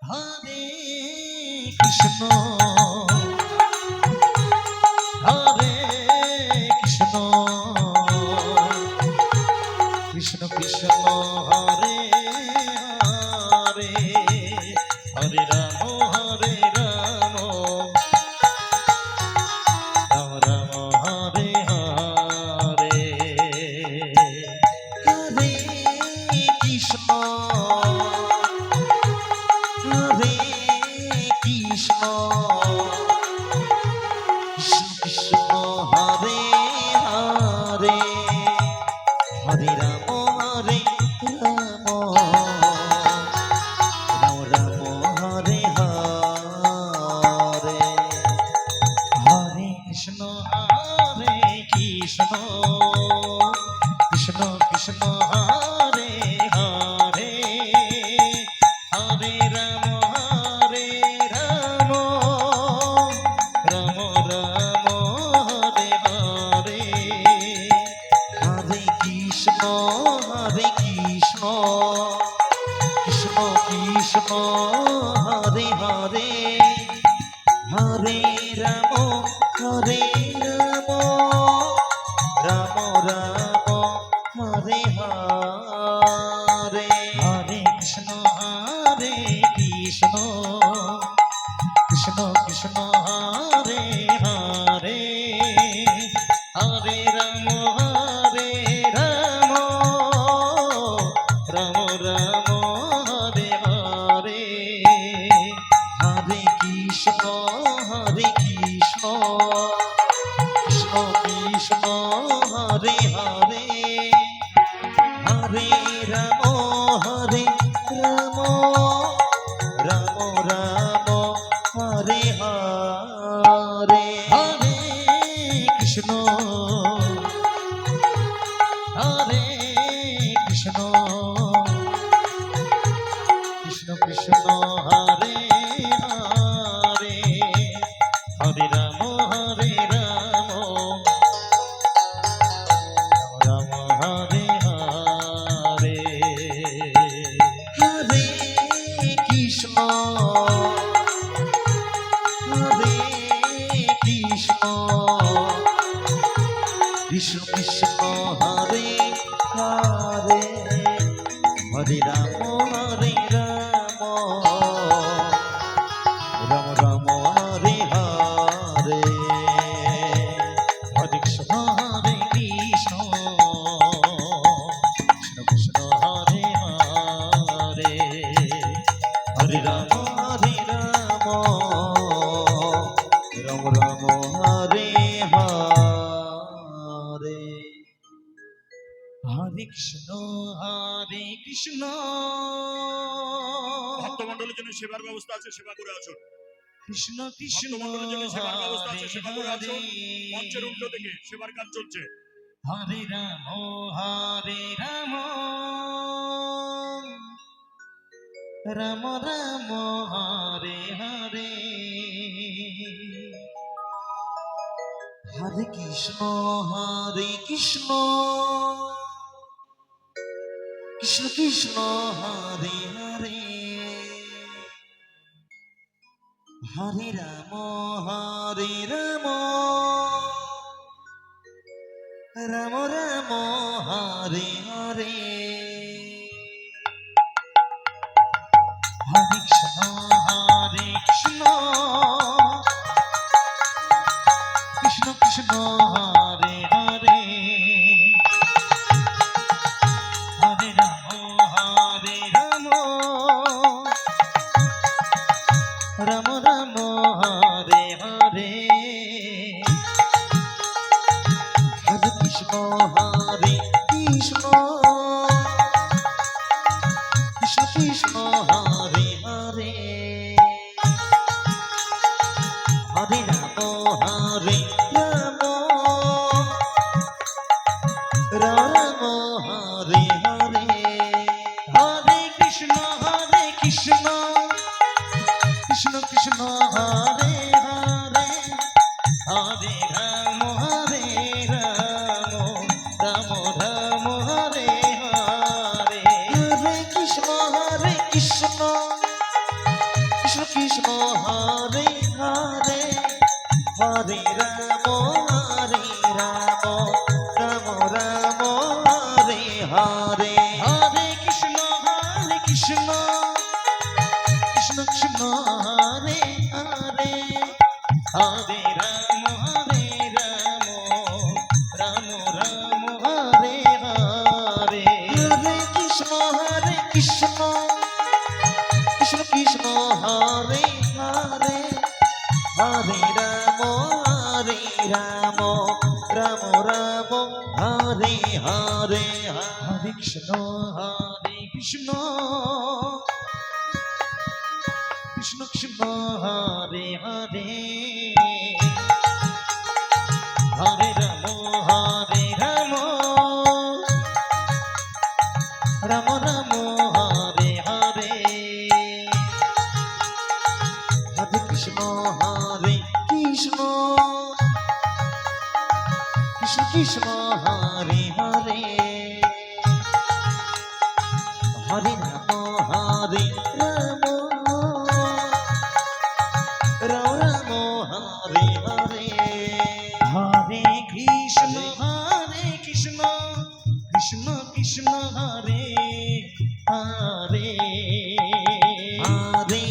B: হরে কৃষ্ণ হরে কৃষ্ণ কৃষ্ণ কৃষ্ণ হরে হরে হরে রাম রাম রাম হরে হরে
A: হরে কৃষ্ণ হরে কৃষ্ণ কৃষ্ণ কৃষ্ণ হরে হরে হরে রাম রাম রাম হরে হরে
B: হরে কৃষ্ণ হরে কৃষ্ণ কৃষ্ণ কৃষ্ণ হরে হরে হরে রাম রাম রাম রাম হরে হরে
A: কৃষ্ণ হরে হরে হরে রাম রাম রাম হরে হরে
B: হরে কৃষ্ণ হরে কৃষ্ণ কৃষ্ণ কৃষ্ণ হরে হরে হরে রাম রাম হরে হরে
A: হরে কৃষ্ণ কৃষ্ণ কৃষ্ণ হরে হরে হরে রাম রাম রাম হরে হরে
B: হরে কৃষ্ণ হরে কৃষ্ণ কৃষ্ণ কৃষ্ণ হরে হরে
A: হরে রাম রাম রাম হরে হরে
B: হরে কৃষ্ণ হরে কৃষ্ণ
C: ভক্তমণ্ডলের জন্য সেবার ব্যবস্থা আছে, সেবা করে আসুন।
B: কৃষ্ণ কৃষ্ণ
C: ভক্তমণ্ডলের জন্য সেবার ব্যবস্থা আছে, সেবা করে
B: হরে
C: আসুন। মঞ্চের উল্টো দিকে সেবার কাজ চলছে।
B: হরে রাম রাম রাম হরে হরে
A: হরে কৃষ্ণ কৃষ্ণ কৃষ্ণ হরে হরে হরে রাম রাম রাম হরে হরে
B: হরে কৃষ্ণ কৃষ্ণ কৃষ্ণ হরে হরে হরে রাম রাম রাম হরে হরে
A: হরে কৃষ্ণ কৃষ্ণ কৃষ্ণ হরে হরে হরে রাম রাম হরে হরে
B: হরে কৃষ্ণ কৃষ্ণ কৃষ্ণ হরে হরে হরে রাম রাম রাম হরে হরে
A: হরে কৃষ্ণ কৃষ্ণ কৃষ্ণ হরে হরে হরে রাম রাম হরে হরে
B: হরে কৃষ্ণ কৃষ্ণ কৃষ্ণ হরে হরে হরে রাম রাম রাম হরে হরে
A: হরে কৃষ্ণ কৃষ্ণ কৃষ্ণ হরে হরে হরে রাম রাম রাম হরে হরে
B: হরে কৃষ্ণ কৃষ্ণ কৃষ্ণ হরে হরে হরে রাম রাম রাম হরে হরে
A: হরে কৃষ্ণ কৃষ্ণ কৃষ্ণ হরে হরে হরে রাম রাম হরে হরে
B: হরে কৃষ্ণ কৃষ্ণ কৃষ্ণ হরে হরে
A: হরে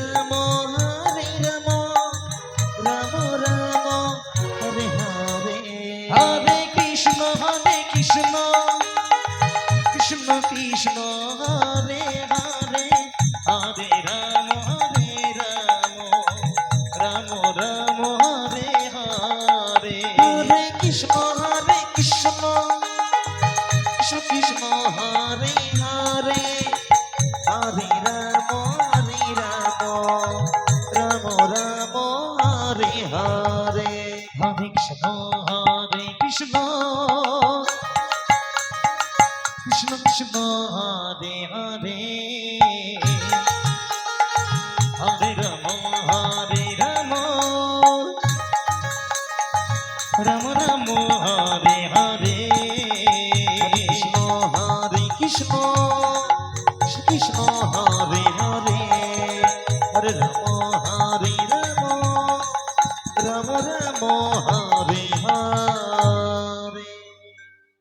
A: রাম রাম হরে হরে
B: হরে কৃষ্ণ কৃষ্ণ কৃষ্ণ হরে হরে হরে রাম রাম রাম হরে হরে
A: হরে কৃষ্ণ কৃষ্ণ কৃষ্ণ কৃষ্ণ হরে হরে হরে রাম রাম রাম হরে হরে
B: হরে কৃষ্ণ কৃষ্ণ কৃষ্ণ হরে হরে হরে রাম রাম রাম হরে হরে
A: কৃষ্ণ হরে কৃষ্ণ কৃষ্ণ হরে হরে হরে রাম রাম রাম হরে হরে।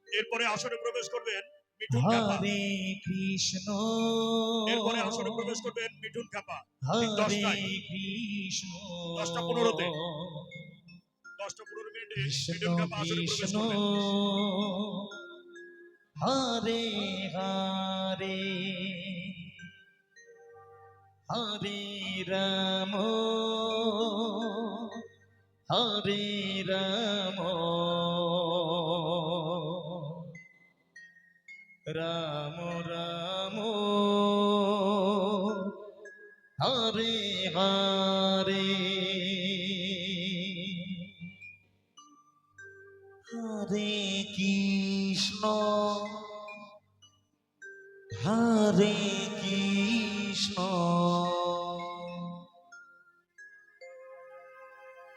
C: এরপরে আসরে প্রবেশ করবেন মিঠুন কাপা।
B: হরে কৃষ্ণ
C: এরপরে আসরে প্রবেশ করবেন মিঠুন কাপা। ঠিক
B: হরে
C: 10টায়,
B: কৃষ্ণ
C: 10:15 10:15 মিনিটে
B: কৃষ্ণ
C: মিঠুন কাপা আসরে প্রবেশ
B: কৃষ্ণ
C: করবেন।
B: হরে হরে হরে রাম হরে রাম রাম রাম হরে হরে
A: হরে কৃষ্ণ হরে কৃষ্ণ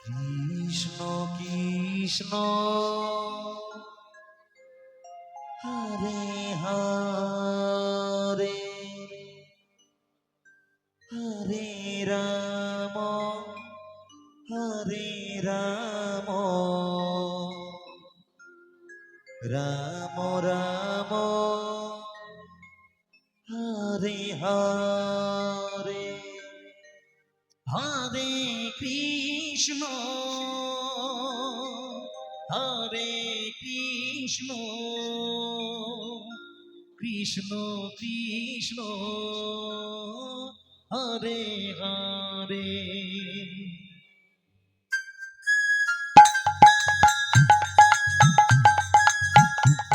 A: কৃষ্ণ কৃষ্ণ হরে হরে হরে রাম রাম রাম হরে হরে
B: হরে কৃষ্ণ হরে কৃষ্ণ কৃষ্ণ কৃষ্ণ হরে হরে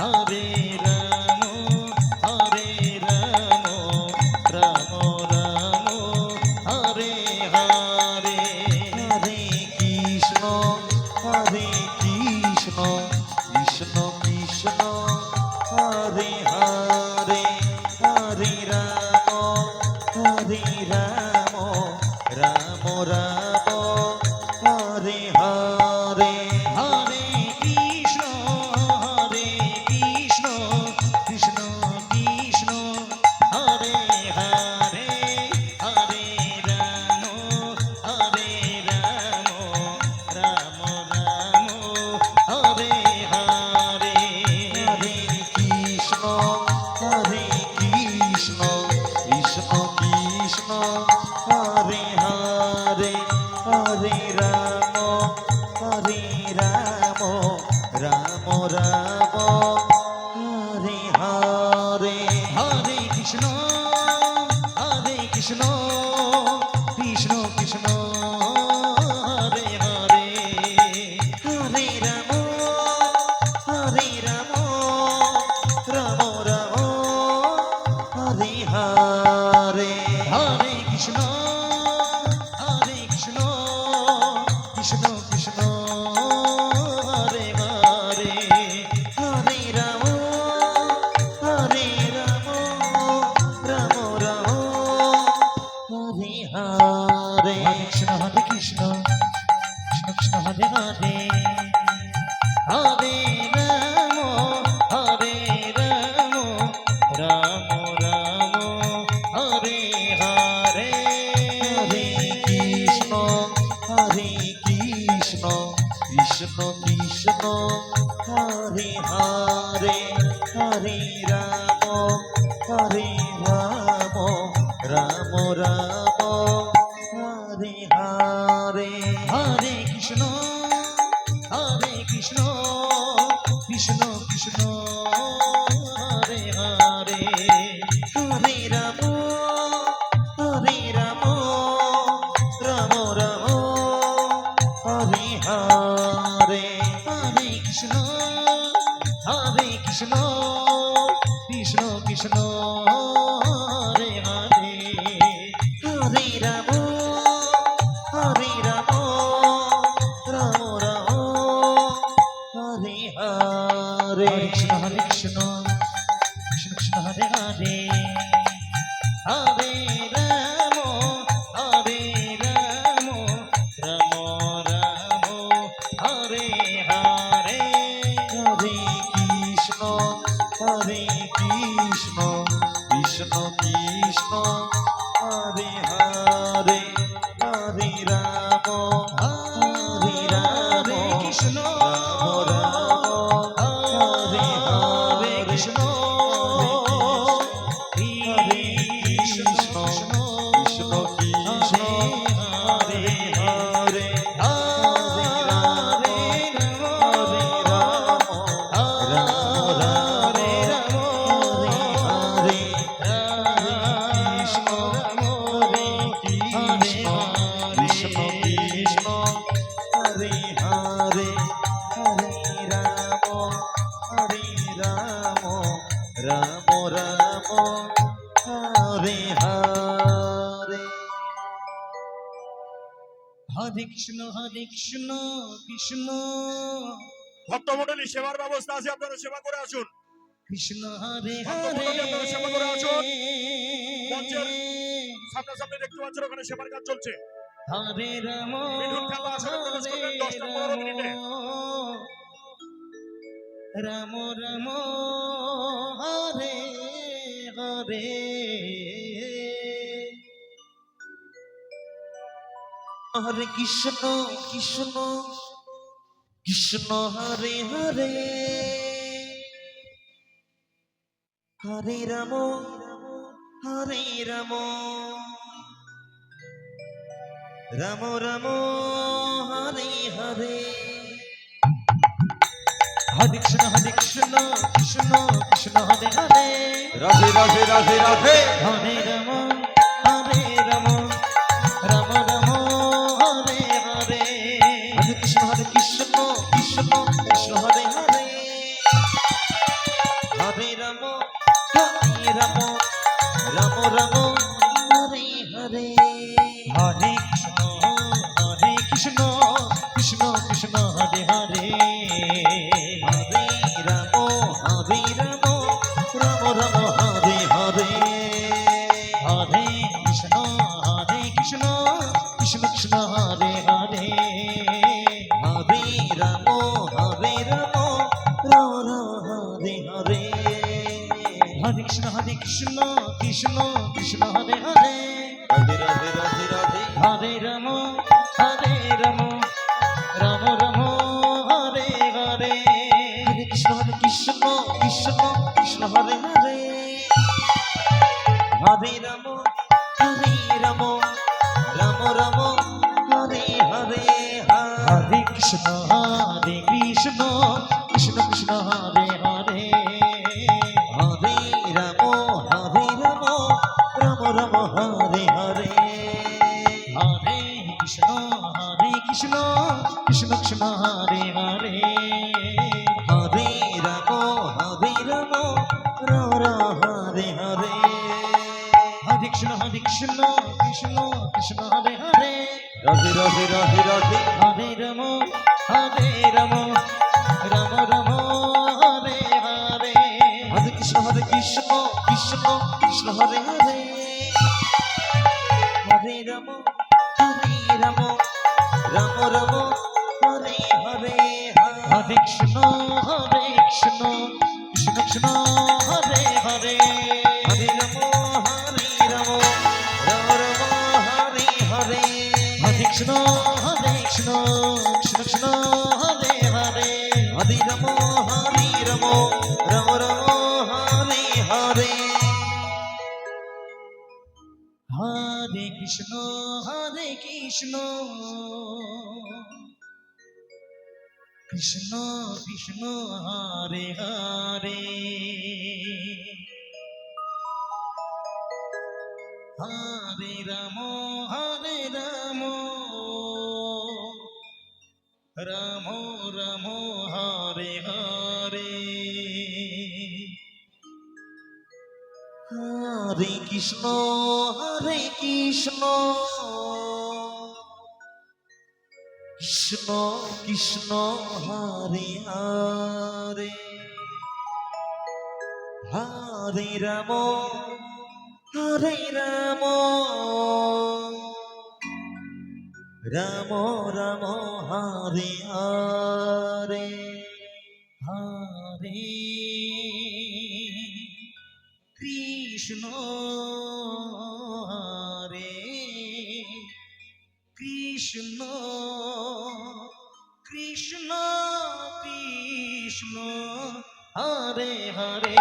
B: হরে রাম রাম রাম হরে হরে
A: হরে কৃষ্ণ কৃষ্ণ কৃষ্ণ হরে হরে হরে রাম রাম রাম হরে হরে
B: হরে কৃষ্ণ কৃষ্ণ কৃষ্ণ হরে হরে হরে রাম রাম রাম হরে হরে
A: হরে কৃষ্ণ কৃষ্ণ কৃষ্ণ হরে হরে হরে রাম রাম রাম হরে হরে
B: হরে কৃষ্ণ কৃষ্ণ কৃষ্ণ হরে হরে
A: হরে রাম রাম রাম হরে হরে
B: হরে কৃষ্ণ কৃষ্ণ কৃষ্ণ হরে হরে
A: হরে রাম রাম রাম হরে হরে
B: হরে কৃষ্ণ কৃষ্ণ হরে হরে হরে রাম রাম রাম হরে হরে
A: হরে কৃষ্ণ কৃষ্ণ কৃষ্ণ হরে হরে হরে রাম রাম রাম হরে হরে
B: হরে কৃষ্ণ কৃষ্ণ হরে হরে
A: হরে রাম রাম রাম হরে হরে
B: হরে কৃষ্ণ হরে কৃষ্ণ কৃষ্ণ কৃষ্ণ হরে হরে হরে রাম রাম রাম হরে হরে হরে কৃষ্ণ কৃষ্ণ কৃষ্ণ হরে হরে হরে রাম রাম রাম হরে হরে হরে কৃষ্ণ কৃষ্ণ কৃষ্ণ হরে হরে হরে রাম কৃষ্ণ হরে হরে কৃষ্ণ হরে কৃষ্ণ কৃষ্ণ কৃষ্ণ হরে হরে হরে রাম হরে রাম হরে রাম হরে কৃষ্ণ হরে কৃষ্ণ কৃষ্ণ কৃষ্ণ হরে হরে হরে রাম রাম রাম হরে হরে হরে কৃষ্ণ কৃষ্ণ
C: ভক্তমণ্ডলী সেবার ব্যবস্থা আছে, আপনারা সেবা করে আসুন।
B: কৃষ্ণ হরে
C: ভক্তমণ্ডলী আপনারা সেবা করে আসুন। মঞ্চের
B: হরে
C: সামনাসামনি দেখতে পাচ্ছেন ওখানে সেবার কাজ চলছে।
B: হরে রাম
C: মিঠুন খেলা আসলে প্রবেশ করবেন 10টা 15 মিনিটে।
B: রাম রাম হরে হরে হরে কৃষ্ণ কৃষ্ণ কৃষ্ণ হরে হরে হরে রাম রাম রাম হরে হরে হরে কৃষ্ণ কৃষ্ণ কৃষ্ণ হরে হরে
A: রাধে রাধে রাধে রাধে
B: হরে রাম রাম রাম হরে হরে হরে কৃষ্ণ কৃষ্ণ কৃষ্ণ হরে হরে হরে রাম রাম রাম হরে হরে হরে কৃষ্ণ কৃষ্ণ কৃষ্ণ হরে হরে হরে রাম রাম হরে হরে হরে কৃষ্ণ কৃষ্ণ কৃষ্ণ হরে হরে হরে রাম রাম হরে হরে হরে কৃষ্ণ কৃষ্ণ কৃষ্ণ হরে হরে
A: রাধে রাধে রাধে রাধে
B: হরে রাম রাম রাম হরে হরে হরে কৃষ্ণ কৃষ্ণ হরে হরে হরে রাম রাম রাম হরে হরে হরে কৃষ্ণ কৃষ্ণ কৃষ্ণ হরে হরে হরে রাম রাম হরে হরে হরে কৃষ্ণ কৃষ্ণ কৃষ্ণ হরে হরে হরে রাম রাম হরে হরে হরে কৃষ্ণ কৃষ্ণ কৃষ্ণ হরে হরে
A: রাধে রাধে রাধে রাধে
B: হরে রাম রাম হরে হরে হরে কৃষ্ণ কৃষ্ণ হরে হরে হরে রাম রাম হরে হরে হরে কৃষ্ণ কৃষ্ণ কৃষ্ণ হরে হরে হরে রাম রাম হরে হরে হরে কৃষ্ণ কৃষ্ণ কৃষ্ণ হরে হরে হরে রাম রাম হরে হরে হরে কৃষ্ণ কৃষ্ণ কৃষ্ণ হরে হরে হরে রাম রাম রাম হরে হরে
A: হরে কৃষ্ণ কৃষ্ণ কৃষ্ণ হরে হরে হরে রাম রাম রাম হরে হরে
B: হরে কৃষ্ণ হরে কৃষ্ণ কৃষ্ণ কৃষ্ণ হরে হরে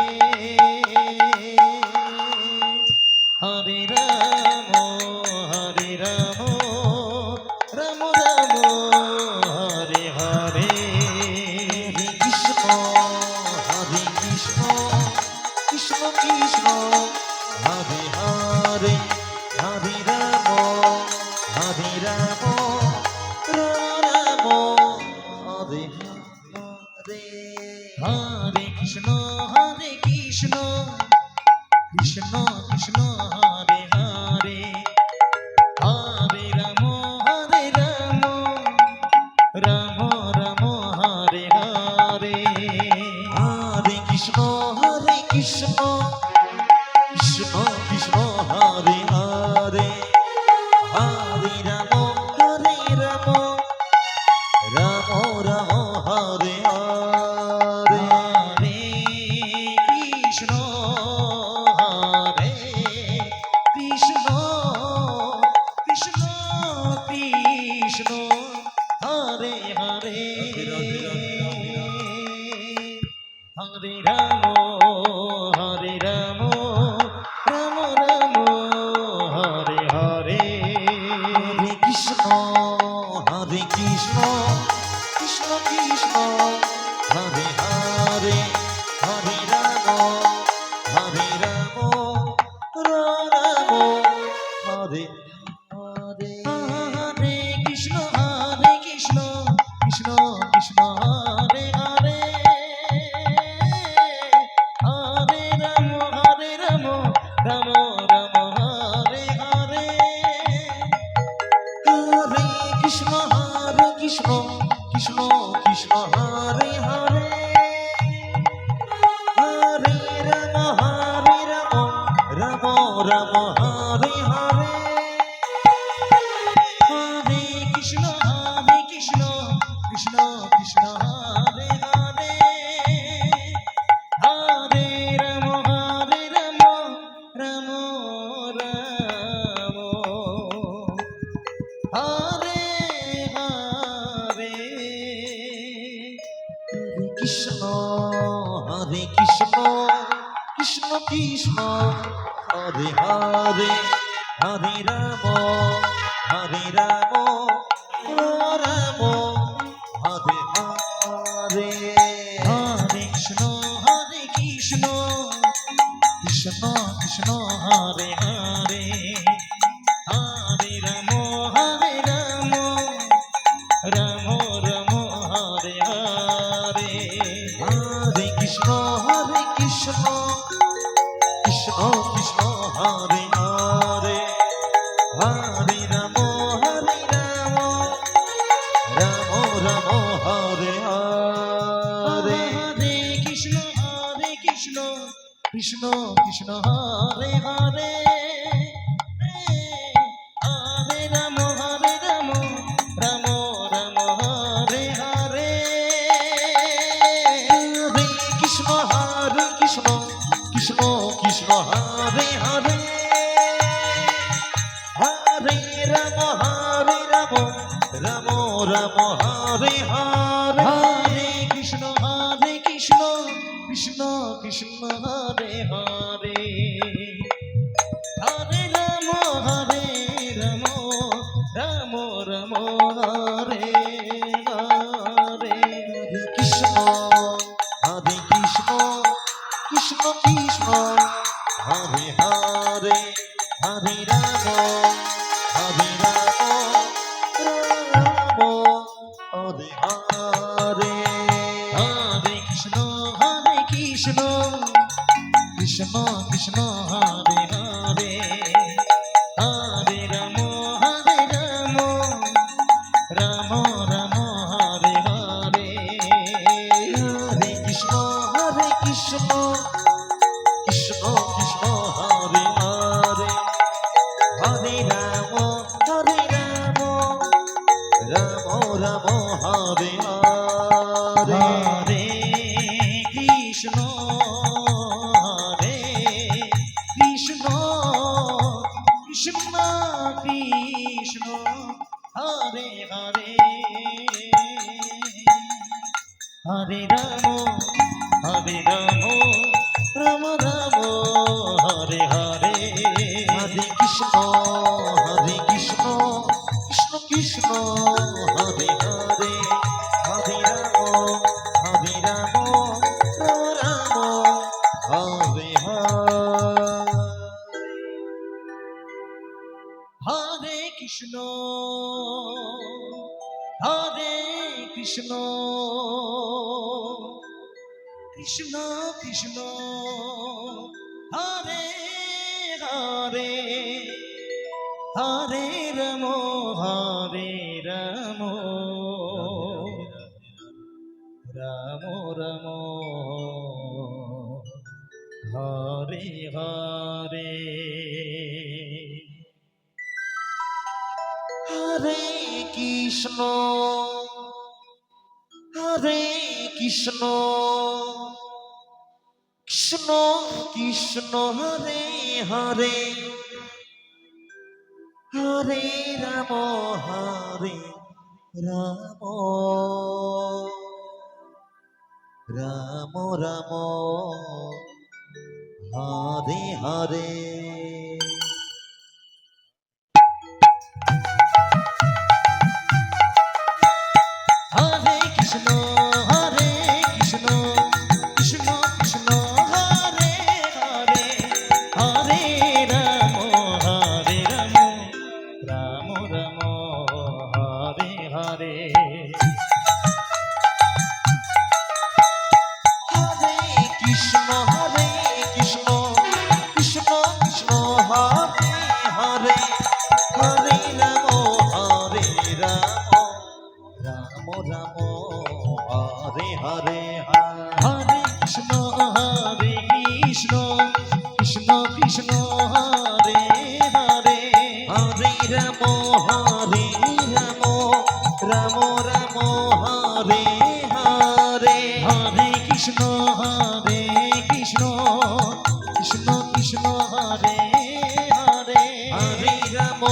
B: হরে রাম রাম রাম হরে হরে
A: হরে কৃষ্ণ কৃষ্ণ কৃষ্ণ হরে হরে হরে রাম রাম হরে হরে
B: হরে কৃষ্ণ কৃষ্ণ কৃষ্ণ হরে হরে হরে রাম রাম রাম হরে হরে
A: হরে কৃষ্ণ কৃষ্ণ কৃষ্ণ হরে হরে হরে রাম রাম রাম হরে হরে
B: হরে কৃষ্ণ কৃষ্ণ কৃষ্ণ কৃষ্ণ হরে হরে হরে রাম রাম রাম হরে হরে
A: হরে কৃষ্ণ কৃষ্ণ কৃষ্ণ হরে হরে হরে রাম রাম হরে হরে
B: হরে কৃষ্ণ কৃষ্ণ কৃষ্ণ হরে হরে হরে রাম রাম রাম হরে হরে
A: হরে কৃষ্ণ কৃষ্ণ কৃষ্ণ হরে হরে হরে রাম রাম হরে হরে
B: হরে কৃষ্ণ কৃষ্ণ কৃষ্ণ হরে হরে হরে রাম রাম রাম হরে হরে
A: কৃষ্ণ কৃষ্ণ কৃষ্ণ হরে হরে হরে রাম রাম হরে হরে
B: হরে কৃষ্ণ কৃষ্ণ কৃষ্ণ হরে হরে হরে রাম রাম হরে হরে
A: হরে কৃষ্ণ কৃষ্ণ কৃষ্ণ হরে হরে হরে রাম রাম হরে হরে
B: হরে কৃষ্ণ কৃষ্ণ হরে হরে হরে রাম রাম হরে হরে
A: হরে কৃষ্ণ কৃষ্ণ হরে হরে হরে রাম রাম হরে হরে
B: হরে কৃষ্ণ কৃষ্ণ হরে হরে হরে রাম রাম হরে হরে
A: কৃষ্ণ কৃষ্ণ হরে হরে হরে রাম রাম হরে
B: কৃষ্ণ হরে কৃষ্ণ কৃষ্ণ কৃষ্ণ হরে হরে হরে রাম রাম রাম হরে হরে
A: হরে কৃষ্ণ কৃষ্ণ কৃষ্ণ হরে হরে হরে রাম রাম রাম হরে হরে
B: হরে কৃষ্ণ হরে কৃষ্ণ কৃষ্ণ কৃষ্ণ হরে হরে হরে রাম রাম রাম হরে হরে
A: হরে কৃষ্ণ কৃষ্ণ কৃষ্ণ হরে হরে হরে রাম রাম হরে
B: হরে কৃষ্ণ হরে কৃষ্ণ কৃষ্ণ কৃষ্ণ হরে হরে হরে রাম রাম রাম হরে হরে
A: হরে কৃষ্ণ কৃষ্ণ কৃষ্ণ কৃষ্ণ হরে হরে হরে রাম রাম রাম হরে হরে
B: হরে কৃষ্ণ কৃষ্ণ কৃষ্ণ হরে হরে হরে রাম রাম রাম হরে হরে
A: হরে কৃষ্ণ কৃষ্ণ কৃষ্ণ কৃষ্ণ হরে হরে হরে রাম রাম রাম হরে হরে
B: হরে কৃষ্ণ কৃষ্ণ কৃষ্ণ কৃষ্ণ হরে হরে
A: হরে রাম রাম রাম হরে হরে
B: হরে কৃষ্ণ কৃষ্ণ কৃষ্ণ কৃষ্ণ হরে হরে
A: হরে রাম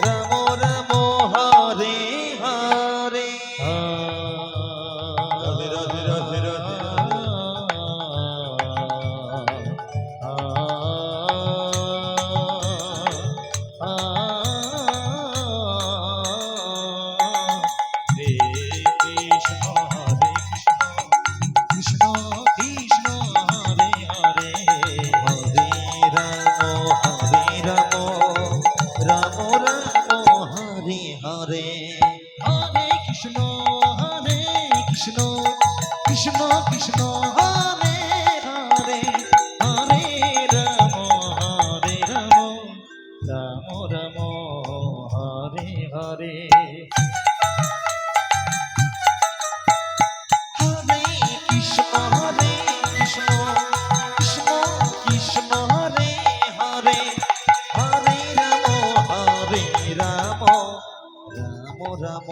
A: রাম রাম হরে হরে রাধে রাধে রাধে রাধে
B: কৃষ্ণ কৃষ্ণ হরে হরে
A: হরে রাম রাম হরে হরে
B: হরে কৃষ্ণ কৃষ্ণ কৃষ্ণ কৃষ্ণ হরে হরে হরে রাম রাম রাম হরে হরে
A: হরে কৃষ্ণ কৃষ্ণ কৃষ্ণ কৃষ্ণ হরে হরে হরে রাম রাম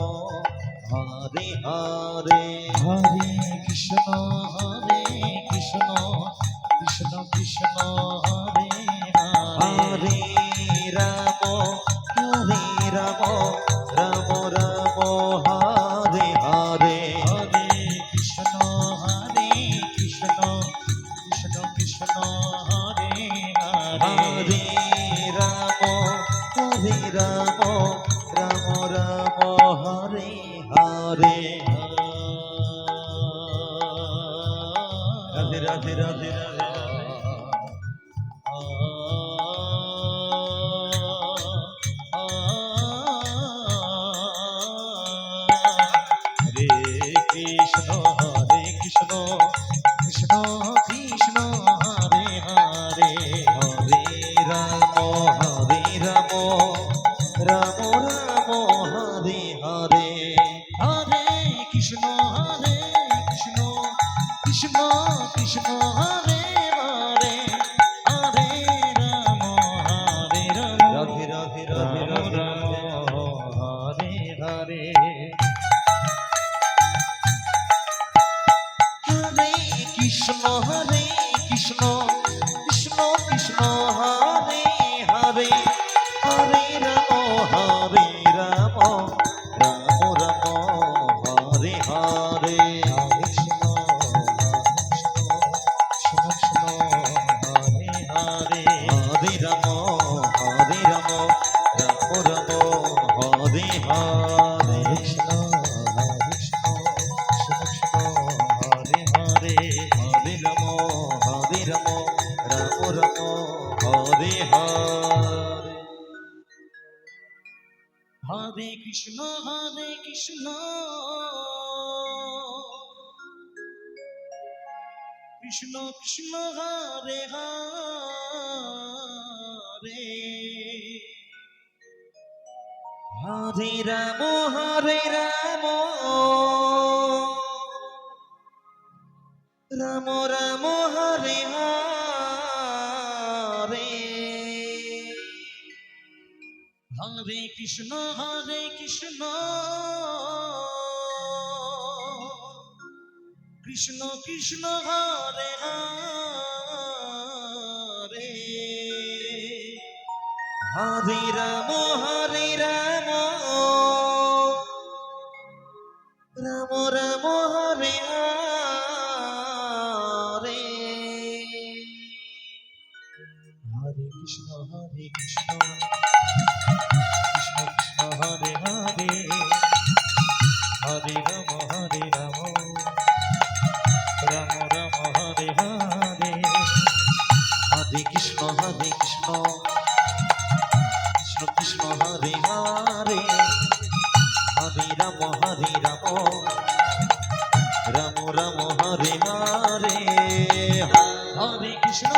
A: হরে হরে
B: হরে কৃষ্ণ কৃষ্ণ কৃষ্ণ কৃষ্ণ হরে হরে
A: হরে রাম রাম রাম হরে হরে
B: হরে কৃষ্ণ কৃষ্ণ কৃষ্ণ কৃষ্ণ হরে হরে
A: হরে রাম রাম হরে হরে রাধে রাধে রাধে রাধে
B: হরে কৃষ্ণ কৃষ্ণ হরে কৃষ্ণ কৃষ্ণ কৃষ্ণ হরে হরে
A: হরে রাম রাম রাম হরে হরে
B: হরে কৃষ্ণ কৃষ্ণ কৃষ্ণ হরে হরে হরে রাম
A: রাধে রাধে রাধে
B: রাম
A: রাধে
B: রাম
A: রাধে
B: হরে হরে
A: হরে কৃষ্ণ কৃষ্ণ কৃষ্ণ কৃষ্ণ হরে হরে হরে রাম রাম রাম হরে হরে
B: কৃষ্ণ কৃষ্ণ কৃষ্ণ হরে হরে
A: হরে রাম রাম রাম হরে হরে
B: কৃষ্ণ কৃষ্ণ কৃষ্ণ হরে হরে
A: হরে রাম রাম রাম হরে হরে
B: হরে কৃষ্ণ কৃষ্ণ কৃষ্ণ হরে হরে
A: হরে রাম রাম রাম রাম হরে হরে
B: হরে কৃষ্ণ কৃষ্ণ কৃষ্ণ হরে হরে
A: হরে রাম রাম রাম রাম হরে হরে
B: হরে কৃষ্ণ কৃষ্ণ কৃষ্ণ হরে হরে হরে রাম রাম রাম হরে হরে
A: হরে কৃষ্ণ কৃষ্ণ কৃষ্ণ কৃষ্ণ হরে হরে হরে রাম রাম রাম হরে হরে
B: হরে কৃষ্ণ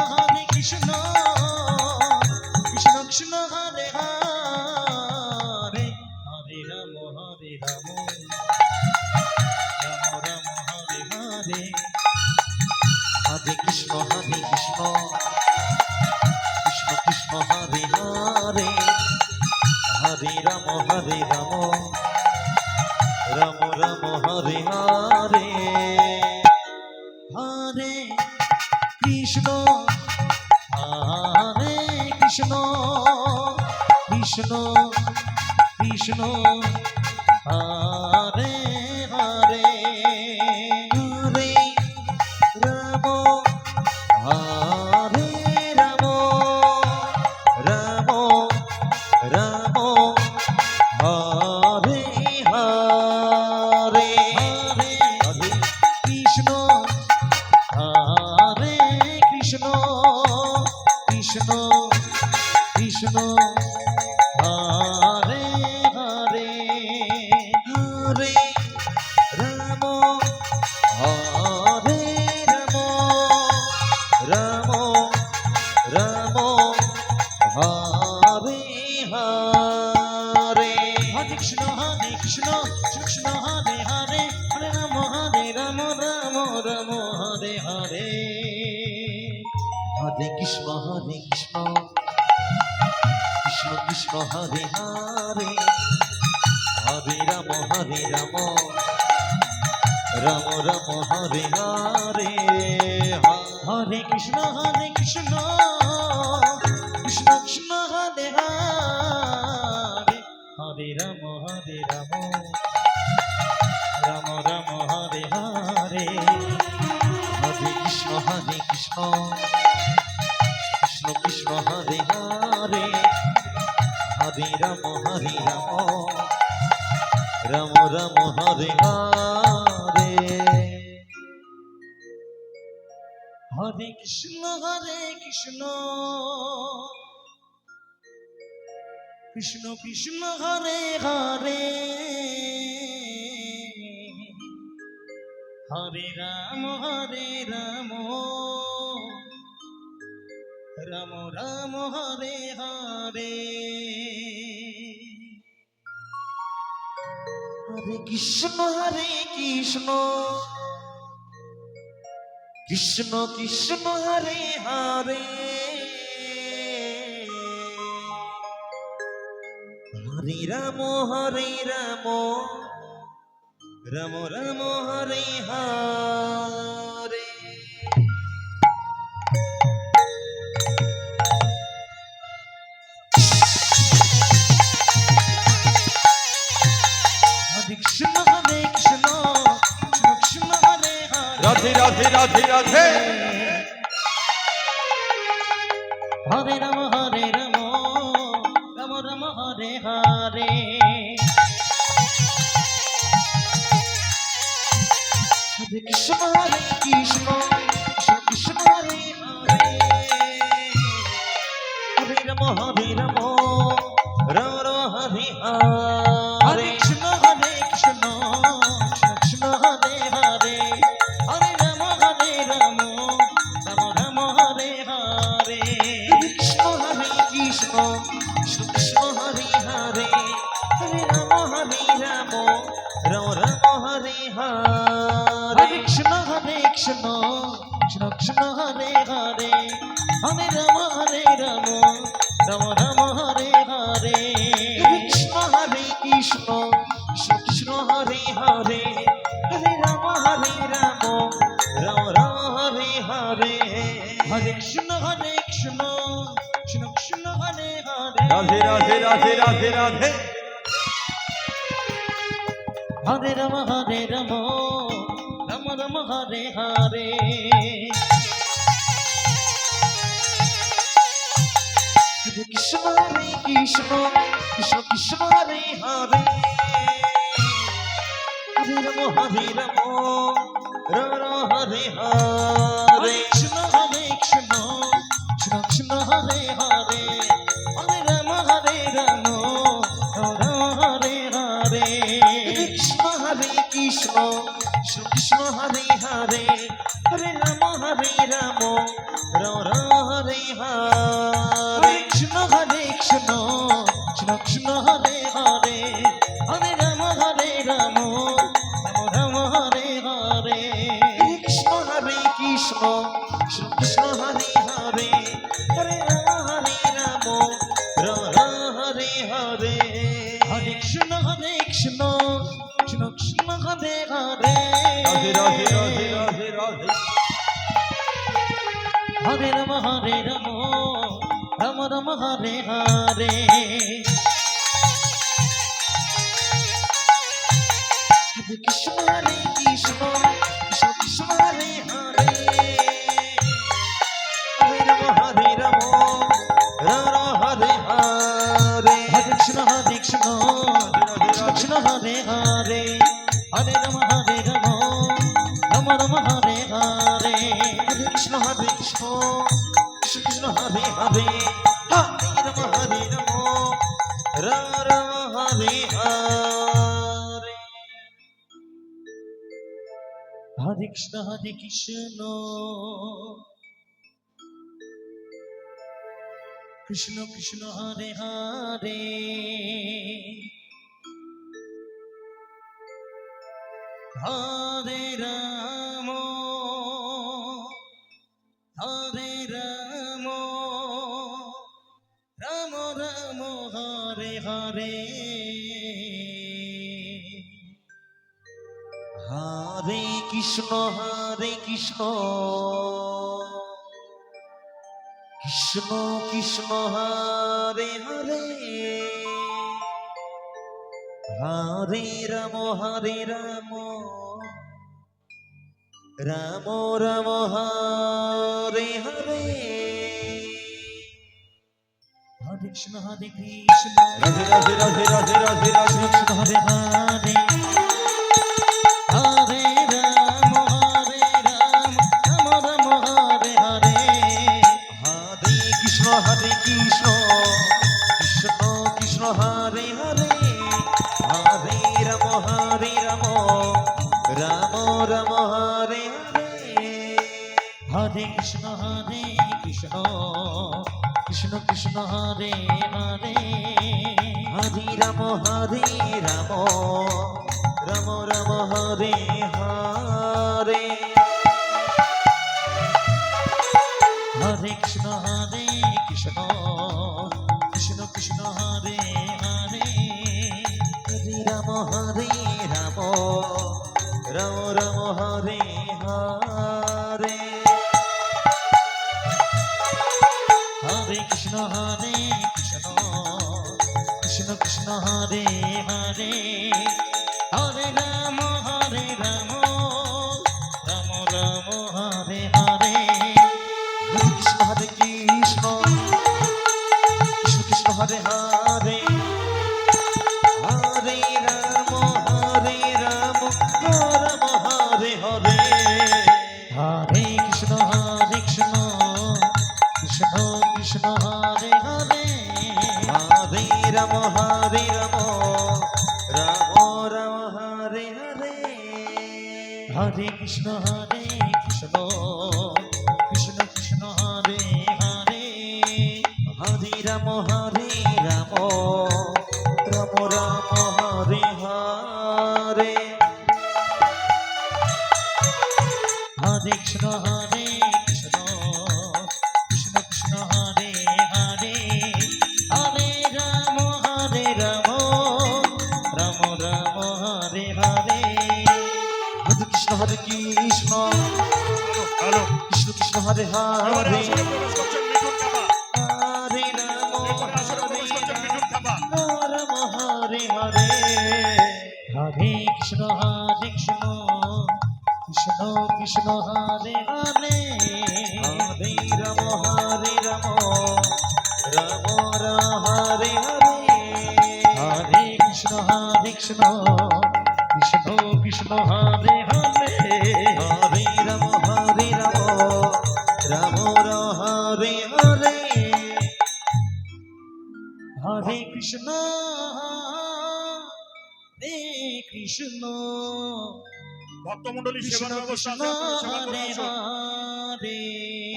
B: কৃষ্ণ কৃষ্ণ হরে হরে হরে রাম রাম রাম হরে হরে
A: হরে কৃষ্ণ কৃষ্ণ কৃষ্ণ কৃষ্ণ হরে হরে হরে রাম রাম রাম হরে হরে
B: হরে কৃষ্ণ কৃষ্ণ কৃষ্ণ হরে হরে
A: হরে রাম হরে রাম রাম রাম হরে হরে
B: হরে কৃষ্ণ হরে কৃষ্ণ কৃষ্ণ কৃষ্ণ হরে হরে
A: হরে রাম হরে রাম রাম রাম হরে হরে
B: হরে কৃষ্ণ কৃষ্ণ কৃষ্ণ হরে হরে হরে রাম রাম রাম হরে হরে
A: হরে কৃষ্ণ কৃষ্ণ কৃষ্ণ কৃষ্ণ হরে হরে হরে রাম রাম রাম হরে হরে
B: হরে কৃষ্ণ কৃষ্ণ কৃষ্ণ হরে হরে হরে রাম রাম রাম হরে হরে
A: হরে কৃষ্ণ কৃষ্ণ কৃষ্ণ কৃষ্ণ হরে হরে হরে রাম রাম রাম হরে হরে
B: হরে কৃষ্ণ কৃষ্ণ কৃষ্ণ কৃষ্ণ হরে হরে হরে রাম রাম রাম হরে হরে
A: হরে কৃষ্ণ কৃষ্ণ কৃষ্ণ হরে হরে হরে রাম রাম রাম হরে হরে
B: হরে কৃষ্ণ কৃষ্ণ কৃষ্ণ হরে হরে
A: রাধে রাধে রাধে রাধে
B: হরে রাম রাম রাম হরে হরে
A: হরে কৃষ্ণ কৃষ্ণ কৃষ্ণ হরে হরে হরে রাম রাম রাম হরে
B: হরে
A: হরে
B: কৃষ্ণ কৃষ্ণ কৃষ্ণ হরে হরে হরে রাম রাম রাম হরে হরে
A: কৃষ্ণ কৃষ্ণ কৃষ্ণ হরে হরে হরে রাম রাম রাম হরে
B: হরে
A: হরে
B: কৃষ্ণ কৃষ্ণ কৃষ্ণ হরে হরে হরে রাম রাম রাম হরে হরে
A: কৃষ্ণ কৃষ্ণ কৃষ্ণ হরে হরে হরে রাম রাম রাম হরে হরে
B: হরে কৃষ্ণ কৃষ্ণ কৃষ্ণ হরে হরে
A: রাধে রাধে রাধে রাধে রাধে
B: হরে রাম রাম রাম হরে হরে
A: কৃষ্ণ কৃষ্ণ কৃষ্ণ কৃষ্ণ হরে হরে হরে রাম রাম রাম হরে হরে
B: কৃষ্ণ কৃষ্ণ কৃষ্ণ হরে হরে হরে রাম রাম হরে হরে
A: কৃষ্ণ কৃষ্ণ কৃষ্ণ হরে হরে হরে রাম রাম রাম হরে হরে
B: কৃষ্ণ কৃষ্ণ কৃষ্ণ হরে হরে হরে রাম রাম রাম হরে হরে
A: কৃষ্ণ কৃষ্ণ কৃষ্ণ হরে হরে হরে রাম রাম রাম হরে হরে
B: হরে কৃষ্ণ কৃষ্ণ কৃষ্ণ হরে হরে
A: রাধে রাধে রাধে রাধে রাধে
B: হরে রাম রাম রাম হরে হরে
A: কৃষ্ণ কৃষ্ণ কৃষ্ণ কৃষ্ণ হরে হরে হরে রাম রাম রাম হরে হরে
B: হরে কৃষ্ণ কৃষ্ণ কৃষ্ণ হরে হরে হরে রাম রাম রাম হরে হরে
A: হরে কৃষ্ণ কৃষ্ণ কৃষ্ণ হরে হরে হরে রাম রাম রাম হরে হরে
B: হরে কৃষ্ণ কৃষ্ণ কৃষ্ণ কৃষ্ণ হরে হরে হরে রাম রাম রাম হরে হরে
A: হরে কৃষ্ণ কৃষ্ণ কৃষ্ণ কৃষ্ণ হরে হরে হরে রাম রাম রাম হরে হরে
B: হরে কৃষ্ণ কৃষ্ণ
A: রাধে রাধে রাধে রাধে রাধে রাধে
B: কৃষ্ণ হরে হরে হরে রাম রাম রাম হরে হরে
A: হরে কৃষ্ণ কৃষ্ণ কৃষ্ণ কৃষ্ণ হরে হরে হরে রাম রাম রাম রাম হরে
B: হরে কৃষ্ণ কৃষ্ণ কৃষ্ণ হরে হরে
A: হরে রাম রাম রাম হরে হরে
B: হরে কৃষ্ণ কৃষ্ণ কৃষ্ণ হরে হরে
A: হরে রাম রাম রাম হরে হরে
B: হরে কৃষ্ণ কৃষ্ণ কৃষ্ণ হরে হরে হরে রাম রাম রাম হরে হরে
A: হরে কৃষ্ণ কৃষ্ণ কৃষ্ণ হরে হরে হরে রাম রাম হরে হরে
B: হরে কৃষ্ণ কৃষ্ণ কৃষ্ণ হরে হরে
A: হরে রাম রাম রাম হরে হরে
B: হরে কৃষ্ণ কৃষ্ণ কৃষ্ণ হরে হরে
A: হরে রাম রাম রাম হরে হরে
B: হরে কৃষ্ণ কৃষ্ণ কৃষ্ণ হরে হরে হরে রাম রাম হরে হরে
A: হরে কৃষ্ণ কৃষ্ণ
C: হ্যালো
A: কৃষ্ণ কৃষ্ণ হরে
C: এবারে
A: হরে
C: আসরে প্রবেশ করছেন মিঠুন খাপা
A: হরে রাম
C: এবারে আসরে প্রবেশ করছেন মিঠুন খাপা
A: রাম হরে হরে
B: হরে কৃষ্ণ কৃষ্ণ কৃষ্ণ হরে হরে
A: হরে রাম রাম রাম হরে হরে
B: হরে কৃষ্ণ কৃষ্ণ কৃষ্ণ হরে হরে
A: হরে রাম রাম হরে হরে
B: হরে কৃষ্ণ কৃষ্ণ
C: ভক্তমণ্ডলী সেবার ব্যবস্থা আছে আপনারা সেবা করে আসুন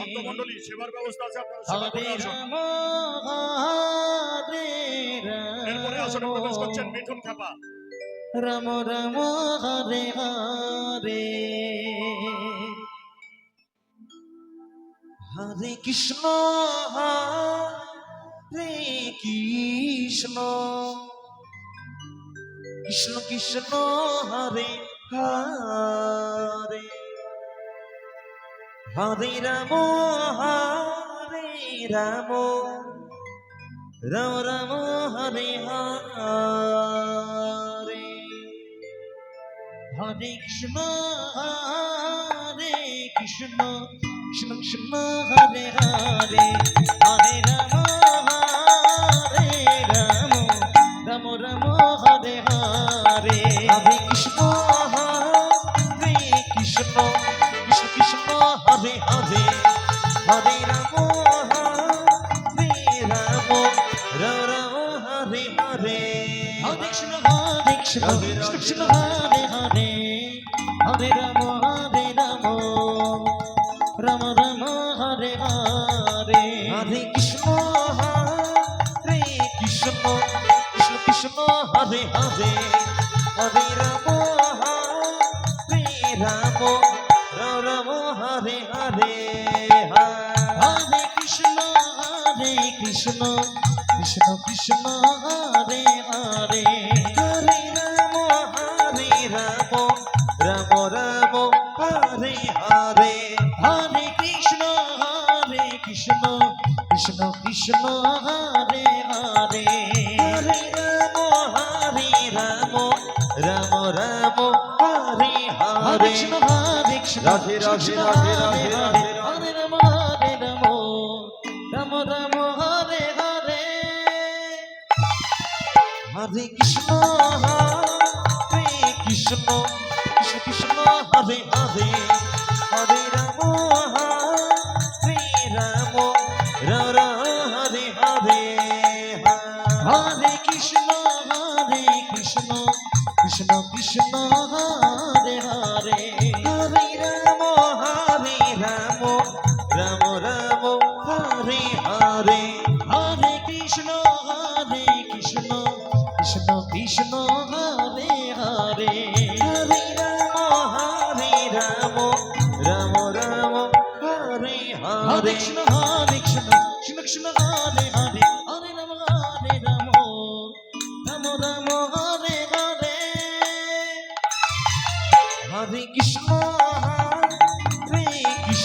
C: ভক্তমণ্ডলী সেবার ব্যবস্থা আছে আপনারা সেবা করে আসুন এরপরে আসরে প্রবেশ করছেন মিঠুন খাপা
B: রাম হরে হরে
A: হরে কৃষ্ণ কৃষ্ণ কৃষ্ণ কৃষ্ণ হরে হরে হরে রাম রাম রাম হরে হরে
B: হরে কৃষ্ণ কৃষ্ণ কৃষ্ণ হরে হরে হরে রাম রাম হরে হরে
A: হরে কৃষ্ণ কৃষ্ণ কৃষ্ণ হরে হরে হরে রাম রাম রাম হরে হরে
B: হরে কৃষ্ণ কৃষ্ণ হরে হরে হরে রাম রাম হরে হরে
A: হরে কৃষ্ণ কৃষ্ণ কৃষ্ণ হরে হরে হরে রাম রাম রাম হরে হরে
B: হরে কৃষ্ণ কৃষ্ণ কৃষ্ণ হরে হরে
A: হরে রাম রাম রাম হরে হরে
B: হরে কৃষ্ণ কৃষ্ণ কৃষ্ণ হরে হরে
A: হরে রাম রাম রাম হরে
B: হরে
A: হরে
B: কৃষ্ণ
A: রাধে রাধে রাধে রাধে রাধে
B: হরে রাম রাম হরে হরে
A: হরে কৃষ্ণ কৃষ্ণ কৃষ্ণ হরে হরে হরে রাম রাম রাম হরে হরে
B: হরে কৃষ্ণ কৃষ্ণ কৃষ্ণ হরে হরে
A: হরে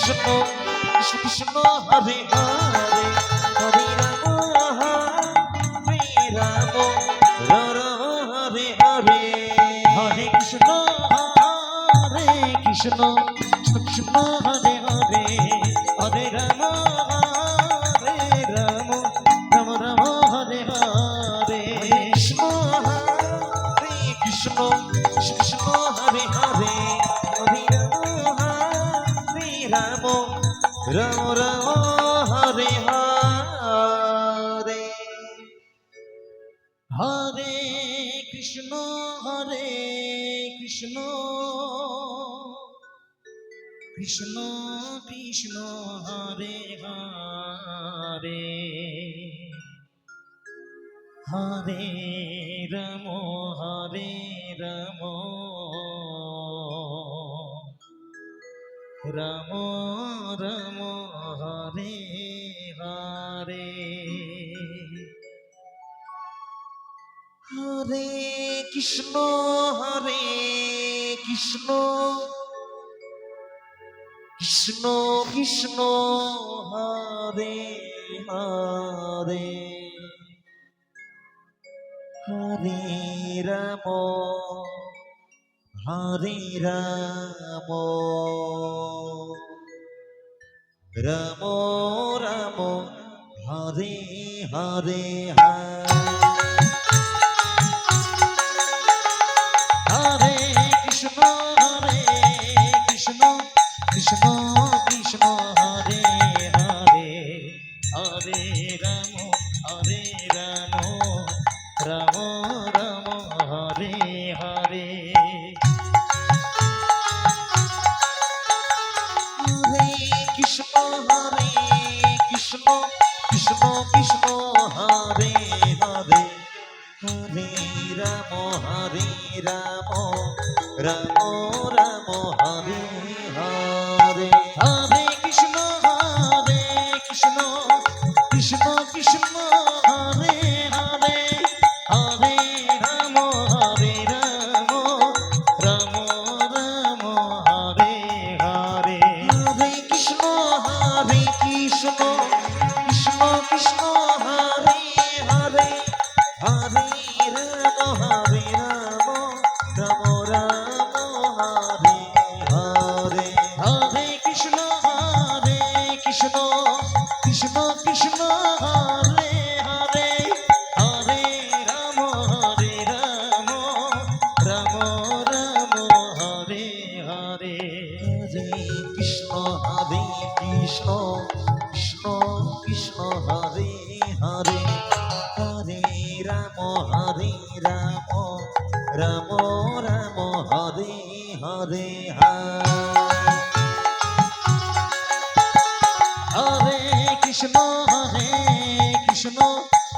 A: কৃষ্ণ কৃষ্ণ কৃষ্ণ হরে হরে হরে রাম হরে হরে
B: হরে কৃষ্ণ কৃষ্ণ কৃষ্ণ হরে হরে হরে রাম রাম রাম হরে হরে
A: কৃষ্ণ হরে কৃষ্ণ কৃষ্ণ হরে হরে হরে রাম রাম রাম হরে হরে
B: হরে কৃষ্ণ কৃষ্ণ কৃষ্ণ হরে হরে হরে রাম রাম রাম হরে হরে
A: হরে কৃষ্ণ কৃষ্ণ কৃষ্ণ হরে হরে হরে রাম রাম রাম হরে হরে
B: হরে কৃষ্ণ কৃষ্ণ কৃষ্ণ কৃষ্ণ হরে হরে হরে রাম রাম রাম হরে হরে
A: হরে কৃষ্ণ কৃষ্ণ কৃষ্ণ কৃষ্ণ হরে হরে হরে রাম রাম রাম হরে হরে
B: হরে কৃষ্ণ কৃষ্ণ কৃষ্ণ কৃষ্ণ হরে হরে হরে রাম রাম রাম হরে হরে
A: হরে কৃষ্ণ কৃষ্ণ কৃষ্ণ কৃষ্ণ হরে হরে হরে রাম রাম রাম হরে হরে
B: হরে কৃষ্ণ কৃষ্ণ কৃষ্ণ কৃষ্ণ হরে হরে হরে রাম রাম রাম হরে হরে
A: হরে কৃষ্ণ কৃষ্ণ কৃষ্ণ কৃষ্ণ হরে হরে হরে রাম রাম রাম হরে হরে
B: হরে কৃষ্ণ কৃষ্ণ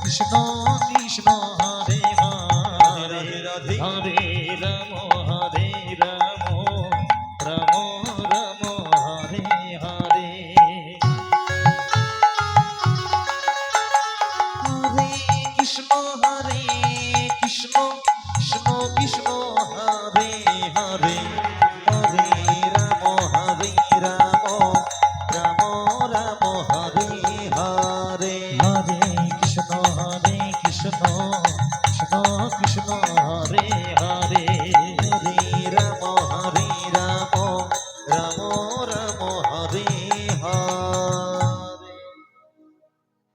B: কৃষ্ণ কৃষ্ণ হরে হরে
A: রাধে
B: হরে রাম রাম রাম হরে হরে
A: হরে কৃষ্ণ কৃষ্ণ কৃষ্ণ কৃষ্ণ হরে হরে হরে রাম রাম রাম হরে হরে
B: হরে কৃষ্ণ কৃষ্ণ কৃষ্ণ হরে হরে
A: হরে রাম রাম রাম হরে হরে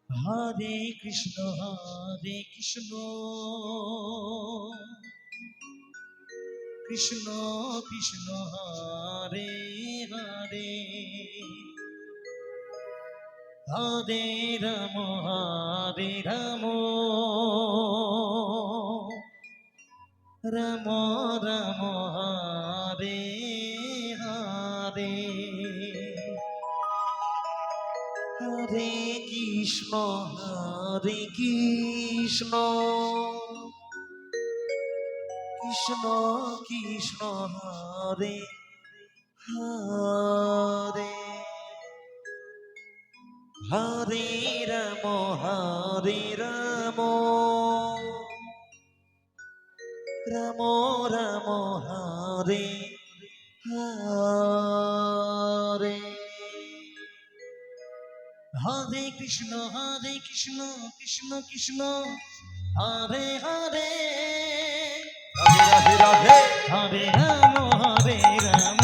B: হরে কৃষ্ণ কৃষ্ণ কৃষ্ণ হরে হরে হরে রাম রাম রাম হরে হরে
A: হরে কৃষ্ণ কৃষ্ণ কৃষ্ণ কৃষ্ণ হরে হরে হরে রাম রাম রাম রাম হরে হরে
B: হরে কৃষ্ণ কৃষ্ণ কৃষ্ণ হরে হরে
A: রাধে রাধে
B: হরে রাম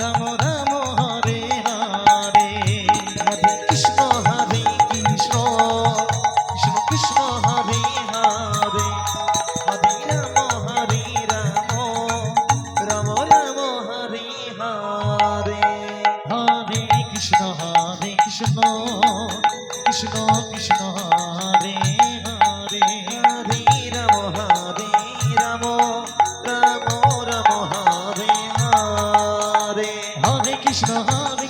B: রাম রাম হরে হরে
A: হরে কৃষ্ণ কৃষ্ণ কৃষ্ণ হরে হরে হরে রাম রাম রাম হরে হরে
B: হরে কৃষ্ণ কৃষ্ণ কৃষ্ণ হরে হরে
A: হরে রাম রাম রাম হরে হরে
B: হরে কৃষ্ণ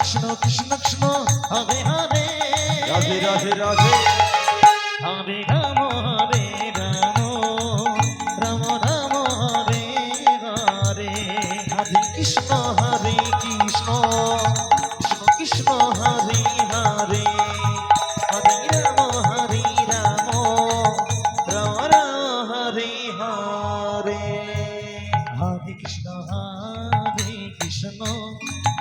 B: কৃষ্ণ কৃষ্ণ হরে হরে
A: রাধে রাধে রাধে
B: হরে রাম রাম হরে হরে
A: হরে কৃষ্ণ কৃষ্ণ কৃষ্ণ হরে হরে হরে রাম রাম রাম হরে হরে
B: হরে কৃষ্ণ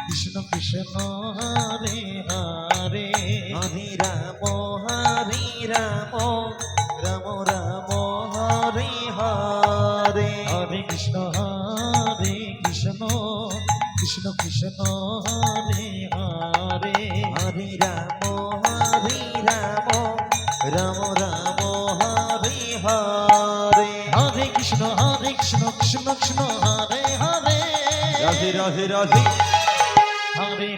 B: কৃষ্ণ কৃষ্ণ হরে হরে
A: হরে রাম রাম রাম হরে হরে
B: হরে কৃষ্ণ কৃষ্ণ কৃষ্ণ হরে হরে
A: হরে রাম রাম রাম হরে হরে
B: হরে কৃষ্ণ কৃষ্ণ হরে হরে
A: রাধে রাধে রাধে
B: হরে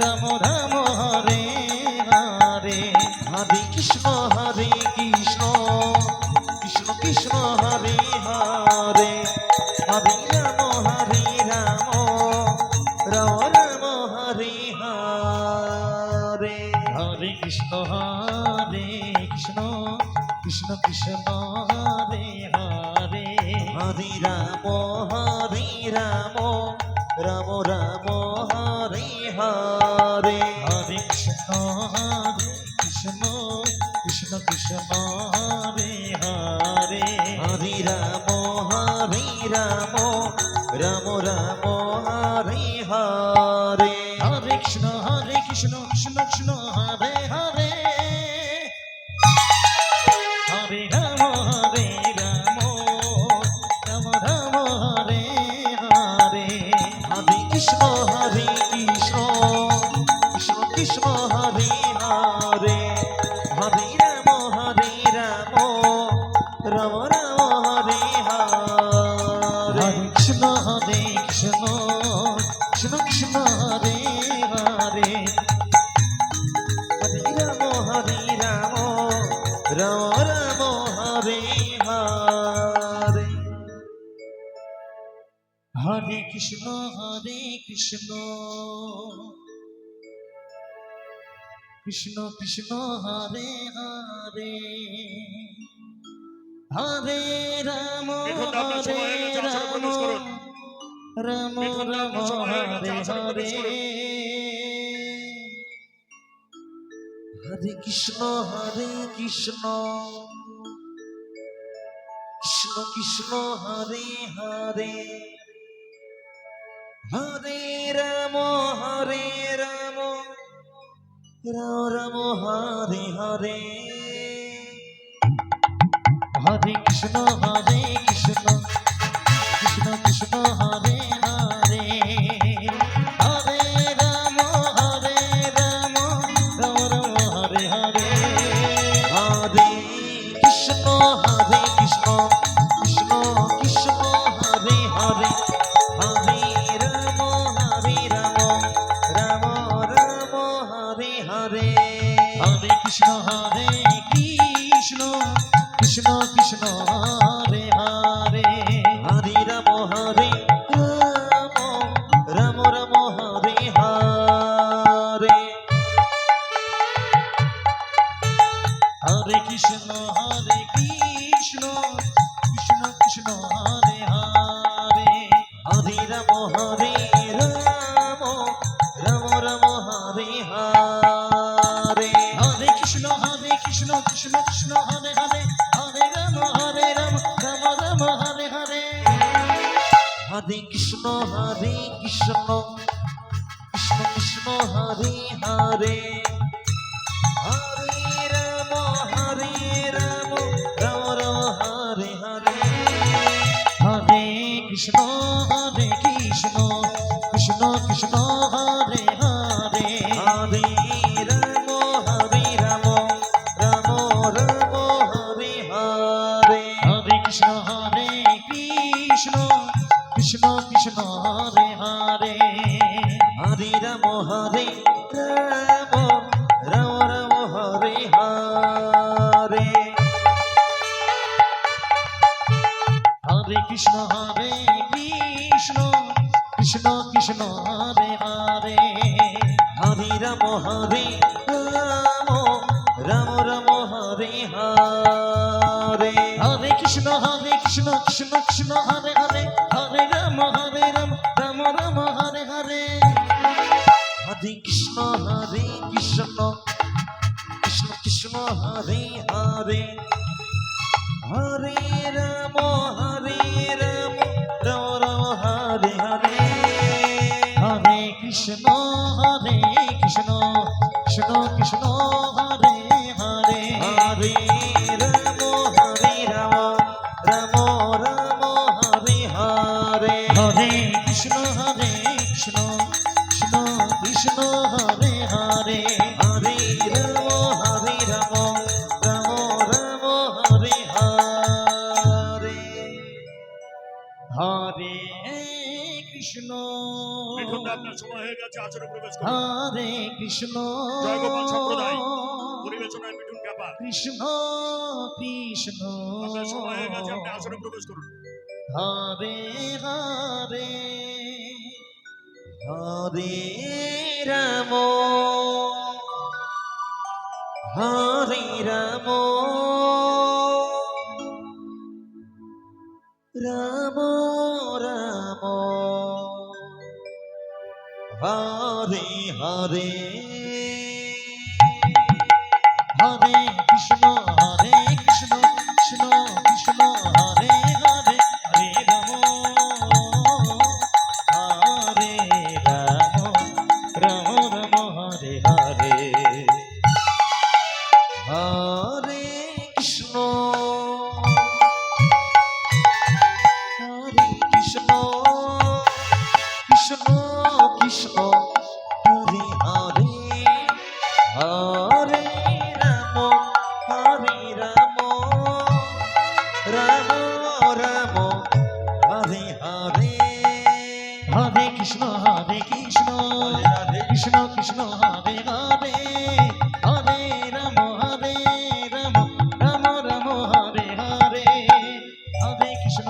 B: রাম রাম হরে হরে
A: হরে কৃষ্ণ কৃষ্ণ কৃষ্ণ হরে হরে হরে রাম রাম হরে হরে
B: হরে কৃষ্ণ কৃষ্ণ হরে হরে
A: হরে রাম রাম রাম হরে হরে
B: হরে কৃষ্ণ কৃষ্ণ হরে হরে
A: হরে রাম রাম রাম হরে হরে
B: হরে কৃষ্ণ কৃষ্ণ হরে হরে হরে রাম রাম হরে হরে
A: হরে কৃষ্ণ কৃষ্ণ কৃষ্ণ হরে হরে হরে রাম রাম হরে হরে
B: হরে কৃষ্ণ কৃষ্ণ হরে হরে
A: হরে রাম রাম হরে হরে
B: হরে কৃষ্ণ কৃষ্ণ কৃষ্ণ হরে হরে হরে রাম
C: দেখুন তো আপনার সময় হয়ে গেছে, আসলে প্রবেশ করুন।
B: রাম
C: দেখুন তো আপনার সময় হয়ে গেছে,
B: হরে
C: আসলে প্রবেশ
B: হরে
C: করুন।
A: হরে কৃষ্ণ কৃষ্ণ কৃষ্ণ হরে হরে হরে রাম রাম রাম হরে হরে
B: হরে কৃষ্ণ কৃষ্ণ কৃষ্ণ হরে হরে হরে রাম রাম রাম হরে হরে
A: হরে কৃষ্ণ কৃষ্ণ কৃষ্ণ হরে হরে হরে রাম রাম রাম হরে হরে
B: হরে কৃষ্ণ কৃষ্ণ কৃষ্ণ হরে হরে
A: হরে রাম রাম রাম হরে হরে
B: হরে কৃষ্ণ কৃষ্ণ কৃষ্ণ হরে হরে
A: হরে রাম রাম রাম হরে হরে
B: হরে কৃষ্ণ কৃষ্ণ হরে হরে হরে রাম রাম রাম হরে হরে
A: হরে কৃষ্ণ কৃষ্ণ কৃষ্ণ হরে হরে হরে রাম রাম রাম হরে হরে
B: হরে কৃষ্ণ কৃষ্ণ কৃষ্ণ হরে হরে
A: হরে রাম রাম রাম হরে হরে
B: হরে কৃষ্ণ কৃষ্ণ কৃষ্ণ কৃষ্ণ হরে হরে
A: হরে রাম রাম রাম রাম হরে হরে
B: হরে কৃষ্ণ কৃষ্ণ কৃষ্ণ কৃষ্ণ হরে হরে
A: হরে রাম রাম রাম হরে হরে
B: হরে কৃষ্ণ কৃষ্ণ কৃষ্ণ হরে হরে হরে রাম রাম রাম হরে হরে
A: হরে কৃষ্ণ কৃষ্ণ কৃষ্ণ কৃষ্ণ হরে হরে হরে রাম রাম রাম হরে হরে
B: হরে কৃষ্ণ কৃষ্ণ কৃষ্ণ কৃষ্ণ হরে হরে
A: হরে রাম রাম রাম রাম হরে হরে
B: হরে কৃষ্ণ কৃষ্ণ কৃষ্ণ কৃষ্ণ হরে হরে
A: হরে রাম রাম রাম রাম হরে হরে
B: হরে কৃষ্ণ
C: মিঠুন দা, আপনার সময় হয়ে গেছে, আসরে প্রবেশ করুন।
B: হরে কৃষ্ণ
C: জয়গোপাল সম্প্রদায় পরিবেশনায় মিঠুন ক্যাপা।
B: কৃষ্ণ কৃষ্ণ
C: আপনার সময় হয়ে গেছে, আপনি আসরে প্রবেশ করুন।
B: হরে হরে
A: হরে রাম হরে রাম রাম রাম হরে হরে
B: হরে কৃষ্ণ কৃষ্ণ কৃষ্ণ কৃষ্ণ হরে হরে হরে রাম হরে রাম রাম রাম হরে হরে
A: হরে কৃষ্ণ হরে কৃষ্ণ কৃষ্ণ কৃষ্ণ হরে হরে হরে রাম রাম রাম হরে হরে
B: হরে কৃষ্ণ কৃষ্ণ কৃষ্ণ কৃষ্ণ হরে হরে হরে রাম রাম রাম রাম হরে হরে হরে কৃষ্ণ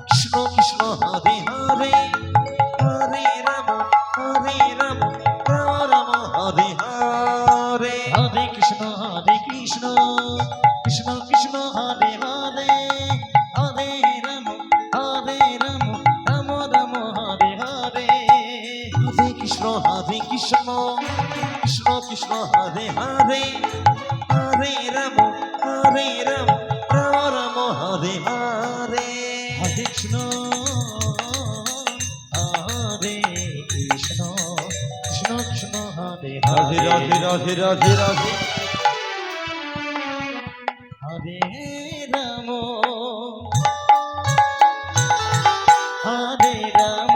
A: কৃষ্ণ কৃষ্ণ হরে হরে হরে রাম রাম রাম হরে হরে
B: হরে কৃষ্ণ কৃষ্ণ কৃষ্ণ কৃষ্ণ হরে হরে হরে রাম রাম রাম হরে হরে
A: হরে কৃষ্ণ কৃষ্ণ কৃষ্ণ কৃষ্ণ হরে হরে হরে রাম রাম রাম হরে হরে
B: হরে কৃষ্ণ কৃষ্ণ কৃষ্ণ হরে
A: রাধে রাধে রাধে রাধে রাধে
B: হরে রাম হরে রাম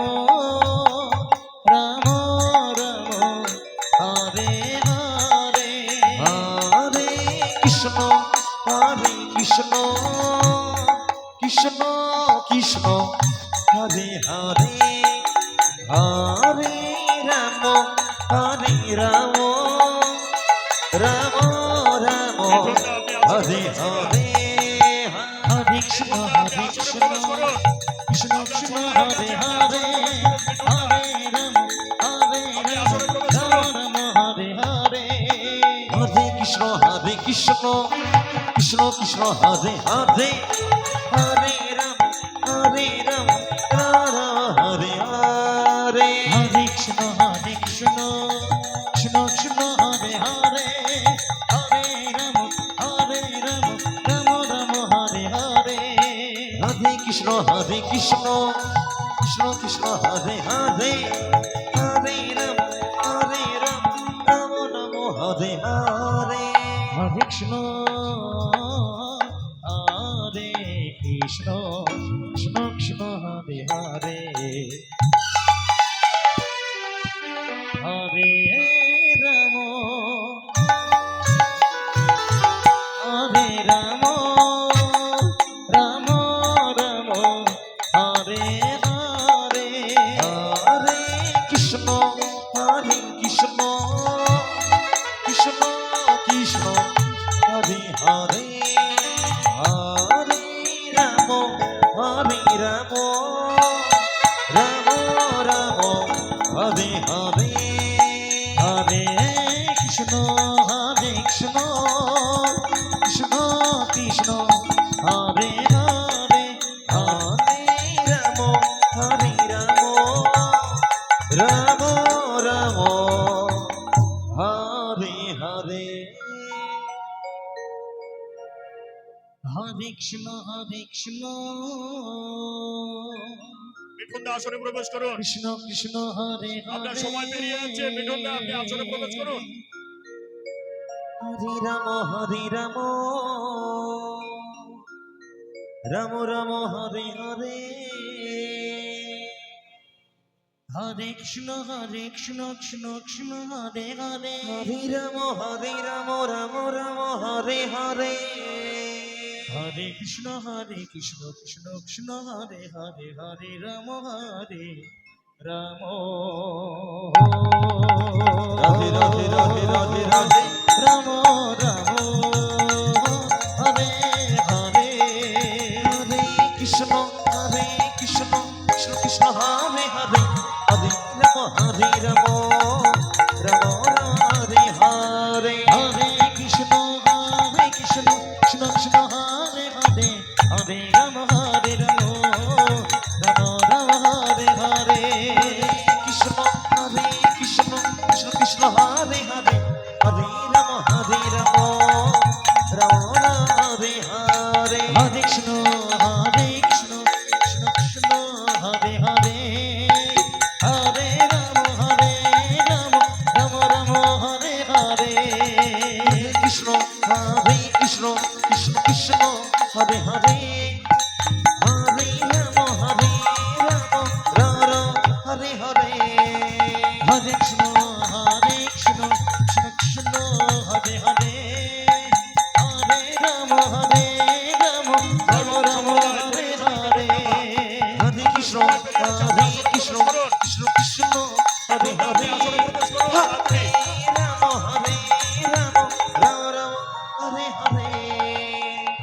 B: রাম রাম হরে হরে
A: হরে কৃষ্ণ কৃষ্ণ কৃষ্ণ কৃষ্ণ হরে হরে হরে রাম রাম রাম রাম
C: মিঠুন দা, আপনি আসরে
A: হরে
C: প্রবেশ করুন।
A: হরে
B: হরে কৃষ্ণ কৃষ্ণ কৃষ্ণ হরে হরে হরে রাম রাম হরে হরে
A: হরে কৃষ্ণ কৃষ্ণ কৃষ্ণ কৃষ্ণ হরে হরে হরে রাম রাম রাম হরে হরে
B: হরে কৃষ্ণ কৃষ্ণ কৃষ্ণ কৃষ্ণ হরে হরে হরে রাম রাম রাম হরে হরে
A: হরে কৃষ্ণ কৃষ্ণ কৃষ্ণ কৃষ্ণ হরে হরে হরে হরে
B: হরে কৃষ্ণ হরে কৃষ্ণ কৃষ্ণ কৃষ্ণ হরে হরে হরে রাম হরে রাম রাম রাম হরে হরে
A: হরে কৃষ্ণ হরে কৃষ্ণ কৃষ্ণ কৃষ্ণ হরে হরে হরে রাম হরে রাম রাম রাম হরে হরে
B: হরে কৃষ্ণ কৃষ্ণ কৃষ্ণ কৃষ্ণ হরে হরে
A: হরে রাম হরে রাম রাম রাম হরে হরে
B: হরে কৃষ্ণ
C: মিঠুন দা আসনে প্রবেশ করুন।
B: কৃষ্ণ কৃষ্ণ হরে
C: আপনার সময় পেরিয়ে যাচ্ছে, মিঠুন দা আপনি আসনে প্রবেশ করুন।
A: হরে রাম রাম রাম হরে হরে
B: হরে কৃষ্ণ কৃষ্ণ কৃষ্ণ হরে হরে
A: হরে রাম রাম রাম হরে হরে
B: হরে কৃষ্ণ কৃষ্ণ কৃষ্ণ হরে হরে হরে রাম রাম
A: রাধে রাধে রাধে রাধে রাধে
B: রাম রাম হরে হরে
A: হরে কৃষ্ণ কৃষ্ণ কৃষ্ণ কৃষ্ণ হরে হরে হরে রাম রাম হরে হরে
B: হরে কৃষ্ণ কৃষ্ণ কৃষ্ণ হরে হরে হরে রাম রাম রাম হরে হরে
A: কৃষ্ণ কৃষ্ণ কৃষ্ণ কৃষ্ণ হরে হরে হরে রাম রাম হরে হরে
B: হরে কৃষ্ণ কৃষ্ণ কৃষ্ণ হরে হরে হরে রাম রাম রাম হরে হরে
A: কৃষ্ণ কৃষ্ণ কৃষ্ণ কৃষ্ণ হরে হরে হরে রাম রাম হরে হরে
B: হরে কৃষ্ণ কৃষ্ণ কৃষ্ণ হরে হরে হরে রাম রাম রাম হরে হরে
A: হরে কৃষ্ণ কৃষ্ণ কৃষ্ণ কৃষ্ণ হরে
C: আপনি
A: হরে
C: আসনে প্রবেশ করুন।
A: হরে
C: তাড়াতাড়ি।
A: রাম রাম হরে হরে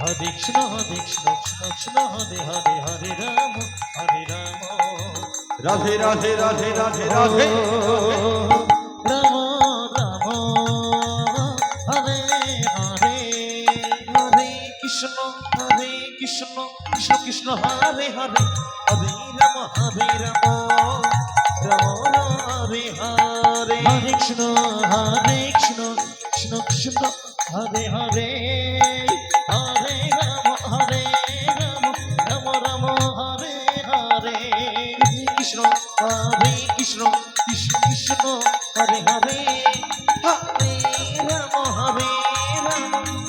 B: হরে কৃষ্ণ কৃষ্ণ কৃষ্ণ হরে হরে হরে রাম
A: রাধে রাধে রাধে রাধে রাধে
B: রাম রাম হরে হরে
A: হরে কৃষ্ণ কৃষ্ণ কৃষ্ণ কৃষ্ণ হরে হরে হরে রাম রাম হরে হরে
B: হরে কৃষ্ণ কৃষ্ণ কৃষ্ণ হরে হরে হরে রাম রাম রাম হরে হরে
A: কৃষ্ণ কৃষ্ণ কৃষ্ণ কৃষ্ণ হরে হরে হরে রাম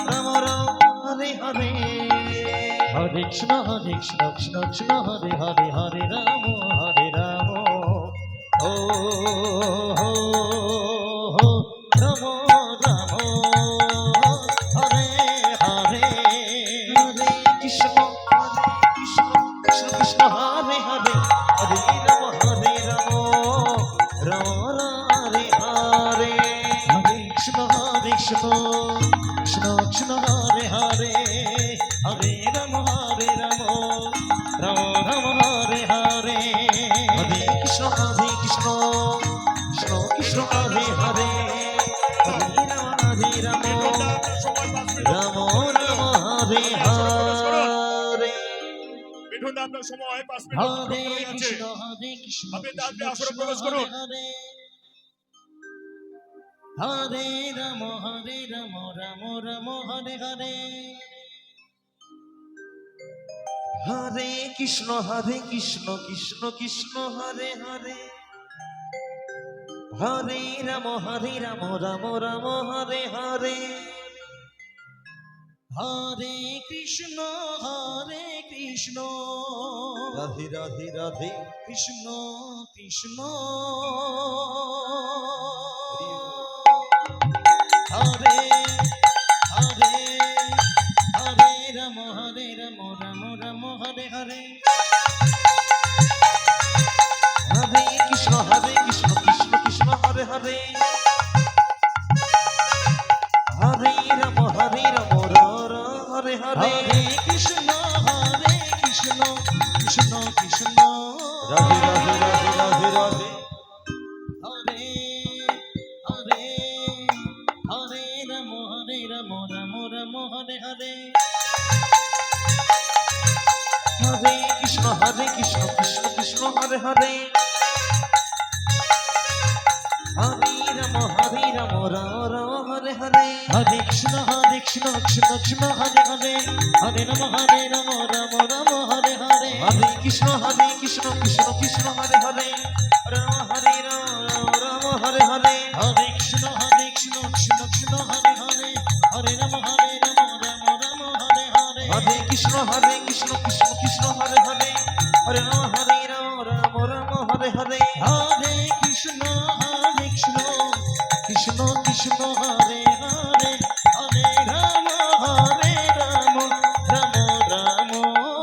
A: রাম রাম হরে হরে
B: হরে কৃষ্ণ কৃষ্ণ কৃষ্ণ হরে হরে হরে রাম ও হো রাম রাম হরে হরে
A: হরে কৃষ্ণ কৃষ্ণ কৃষ্ণ কৃষ্ণ হরে হরে হরে রাম রাম হরে হরে
B: হরে কৃষ্ণ কৃষ্ণ কৃষ্ণ হরে হরে হরে রাম রাম রাম হরে হরে
A: হরে কৃষ্ণ কৃষ্ণ কৃষ্ণ কৃষ্ণ হরে হরে হরে রাম
C: মিঠুন দা আপনার সময় 5 মিনিট।
A: রাম রাম হরে হরে
C: মিঠুন দা আপনার সময় 5 মিনিট
B: হরে
C: হয়ে গেছে।
B: কৃষ্ণ
C: আপনি তাড়াতাড়ি আসরে প্রবেশ করুন।
B: হরে হরে রাম রাম রাম হরে হরে
A: হরে কৃষ্ণ কৃষ্ণ কৃষ্ণ কৃষ্ণ হরে হরে হরে রাম রাম রাম হরে হরে
B: হরে কৃষ্ণ
A: রাধে রাধে রাধে
B: কৃষ্ণ কৃষ্ণ হরে হরে হরে রাম রাম রাম হরে হরে
A: হরে কৃষ্ণ কৃষ্ণ কৃষ্ণ হরে হরে হরে রাম হরে হরে
B: হরে কৃষ্ণ কৃষ্ণ কৃষ্ণ
A: রাধে রাধে রাধে রাধে রাধে
B: হরে হরে হরে রাম রাম রাম হরে হরে
A: হরে কৃষ্ণ কৃষ্ণ কৃষ্ণ হরে হরে হরে রাম রাম হরে হরে
B: হরে কৃষ্ণ কৃষ্ণ কৃষ্ণ হরে হরে হরে রাম রাম রাম হরে হরে
A: হরে কৃষ্ণ কৃষ্ণ কৃষ্ণ হরে হরে রাম রাম হরে হরে
B: হরে কৃষ্ণ কৃষ্ণ কৃষ্ণ হরে হরে হরে রাম রাম হরে হরে
A: হরে কৃষ্ণ কৃষ্ণ কৃষ্ণ হরে হরে হরে রাম রাম হরে হরে
B: হরে কৃষ্ণ কৃষ্ণ কৃষ্ণ কৃষ্ণ হরে হরে হরে রাম রাম রাম হরে হরে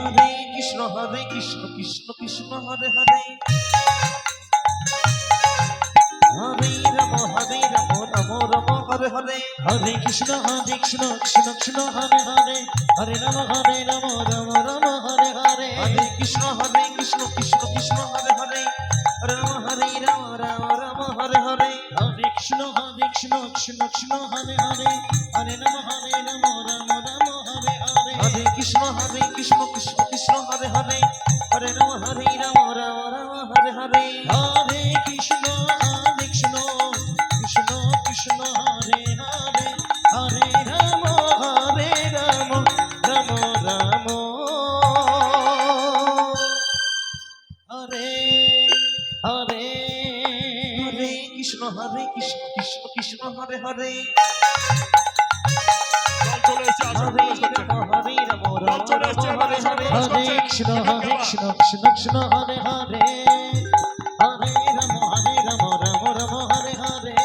A: হরে কৃষ্ণ কৃষ্ণ কৃষ্ণ হরে হরে হরে রাম রাম হরে হরে
B: হরে কৃষ্ণ কৃষ্ণ কৃষ্ণ হরে হরে হরে রাম রাম রাম হরে হরে
A: হরে কৃষ্ণ কৃষ্ণ কৃষ্ণ হরে হরে রাম রাম হরে হরে
B: হরে কৃষ্ণ কৃষ্ণ কৃষ্ণ হরে হরে হরে রাম রাম রাম হরে হরে
A: হরে কৃষ্ণ কৃষ্ণ কৃষ্ণ হরে হরে হরে রাম রাম হরে হরে
B: হরে কৃষ্ণ কৃষ্ণ কৃষ্ণ কৃষ্ণ হরে হরে হরে রাম রাম রাম হরে হরে
A: হরে কৃষ্ণ কৃষ্ণ কৃষ্ণ হরে হরে
C: জল চলে এসেছে আসন
A: হরে
C: প্রবেশ করছে
A: রাম হরে হরে
B: হরে কৃষ্ণ কৃষ্ণ কৃষ্ণ হরে হরে হরে রাম রাম রাম হরে হরে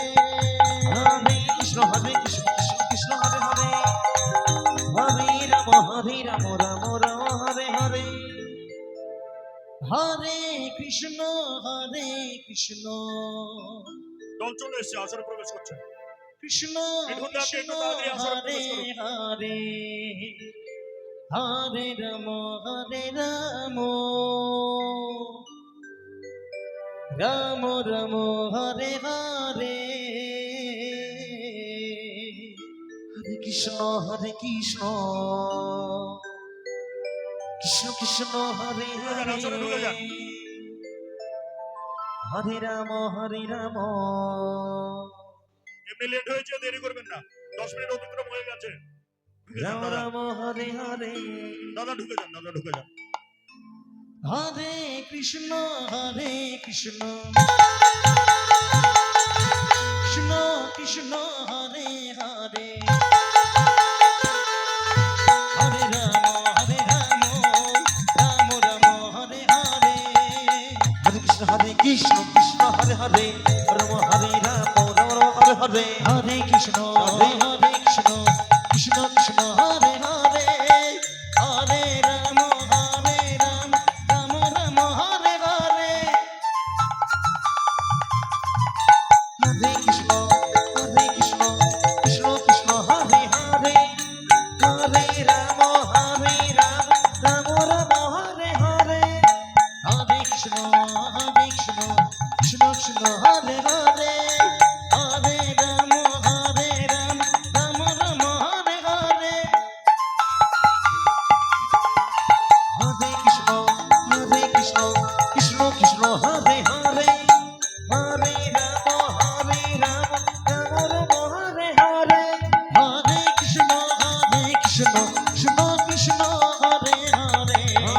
A: হরে কৃষ্ণ কৃষ্ণ হরে হরে হরে রাম রাম হরে হরে
B: হরে কৃষ্ণ কৃষ্ণ
C: জল চলে এসেছে আসনে প্রবেশ করছে
B: কৃষ্ণ
C: এখন আপনি
B: কৃষ্ণ
C: একটু তাড়াতাড়ি আসনে
B: হরে
C: প্রবেশ করুন।
B: হরে হরে রাম রাম রাম হরে হরে
A: হরে কৃষ্ণ কৃষ্ণ কৃষ্ণ কৃষ্ণ হরে
C: যান, আসনে ঢুকে যান।
A: হরে রাম
C: এমনি লেট হয়েছে দেরি করবেন না 10 মিনিট অতিক্রম হয়ে গেছে ঢুকে যান
A: রাম
C: দাদা।
A: রাম হরে হরে
C: দাদা ঢুকে যান
B: হরে কৃষ্ণ কৃষ্ণ কৃষ্ণ কৃষ্ণ হরে হরে হরে রাম রাম রাম হরে হরে
A: হরে কৃষ্ণ কৃষ্ণ হরে হরে রাম হরে হরে
B: হরে কৃষ্ণ কৃষ্ণ কৃষ্ণ হরে হরে হরে রাম রাম রাম হরে হরে
A: হরে কৃষ্ণ কৃষ্ণ কৃষ্ণ হরে হরে হরে রাম রাম হরে হরে
B: হরে কৃষ্ণ কৃষ্ণ কৃষ্ণ হরে হরে হরে রাম রাম রাম হরে হরে
A: হরে কৃষ্ণ কৃষ্ণ কৃষ্ণ হরে হরে হরে রাম রাম হরে হরে
B: হরে কৃষ্ণ কৃষ্ণ কৃষ্ণ হরে হরে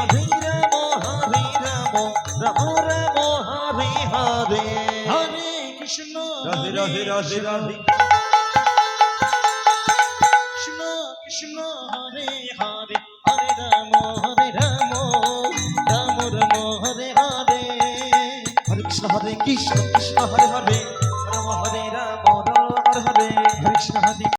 A: রাধে রাধে রাধে
B: কৃষ্ণ কৃষ্ণ হরে হরে হরে রাম রাম রাম হরে হরে
A: হরে কৃষ্ণ কৃষ্ণ হরে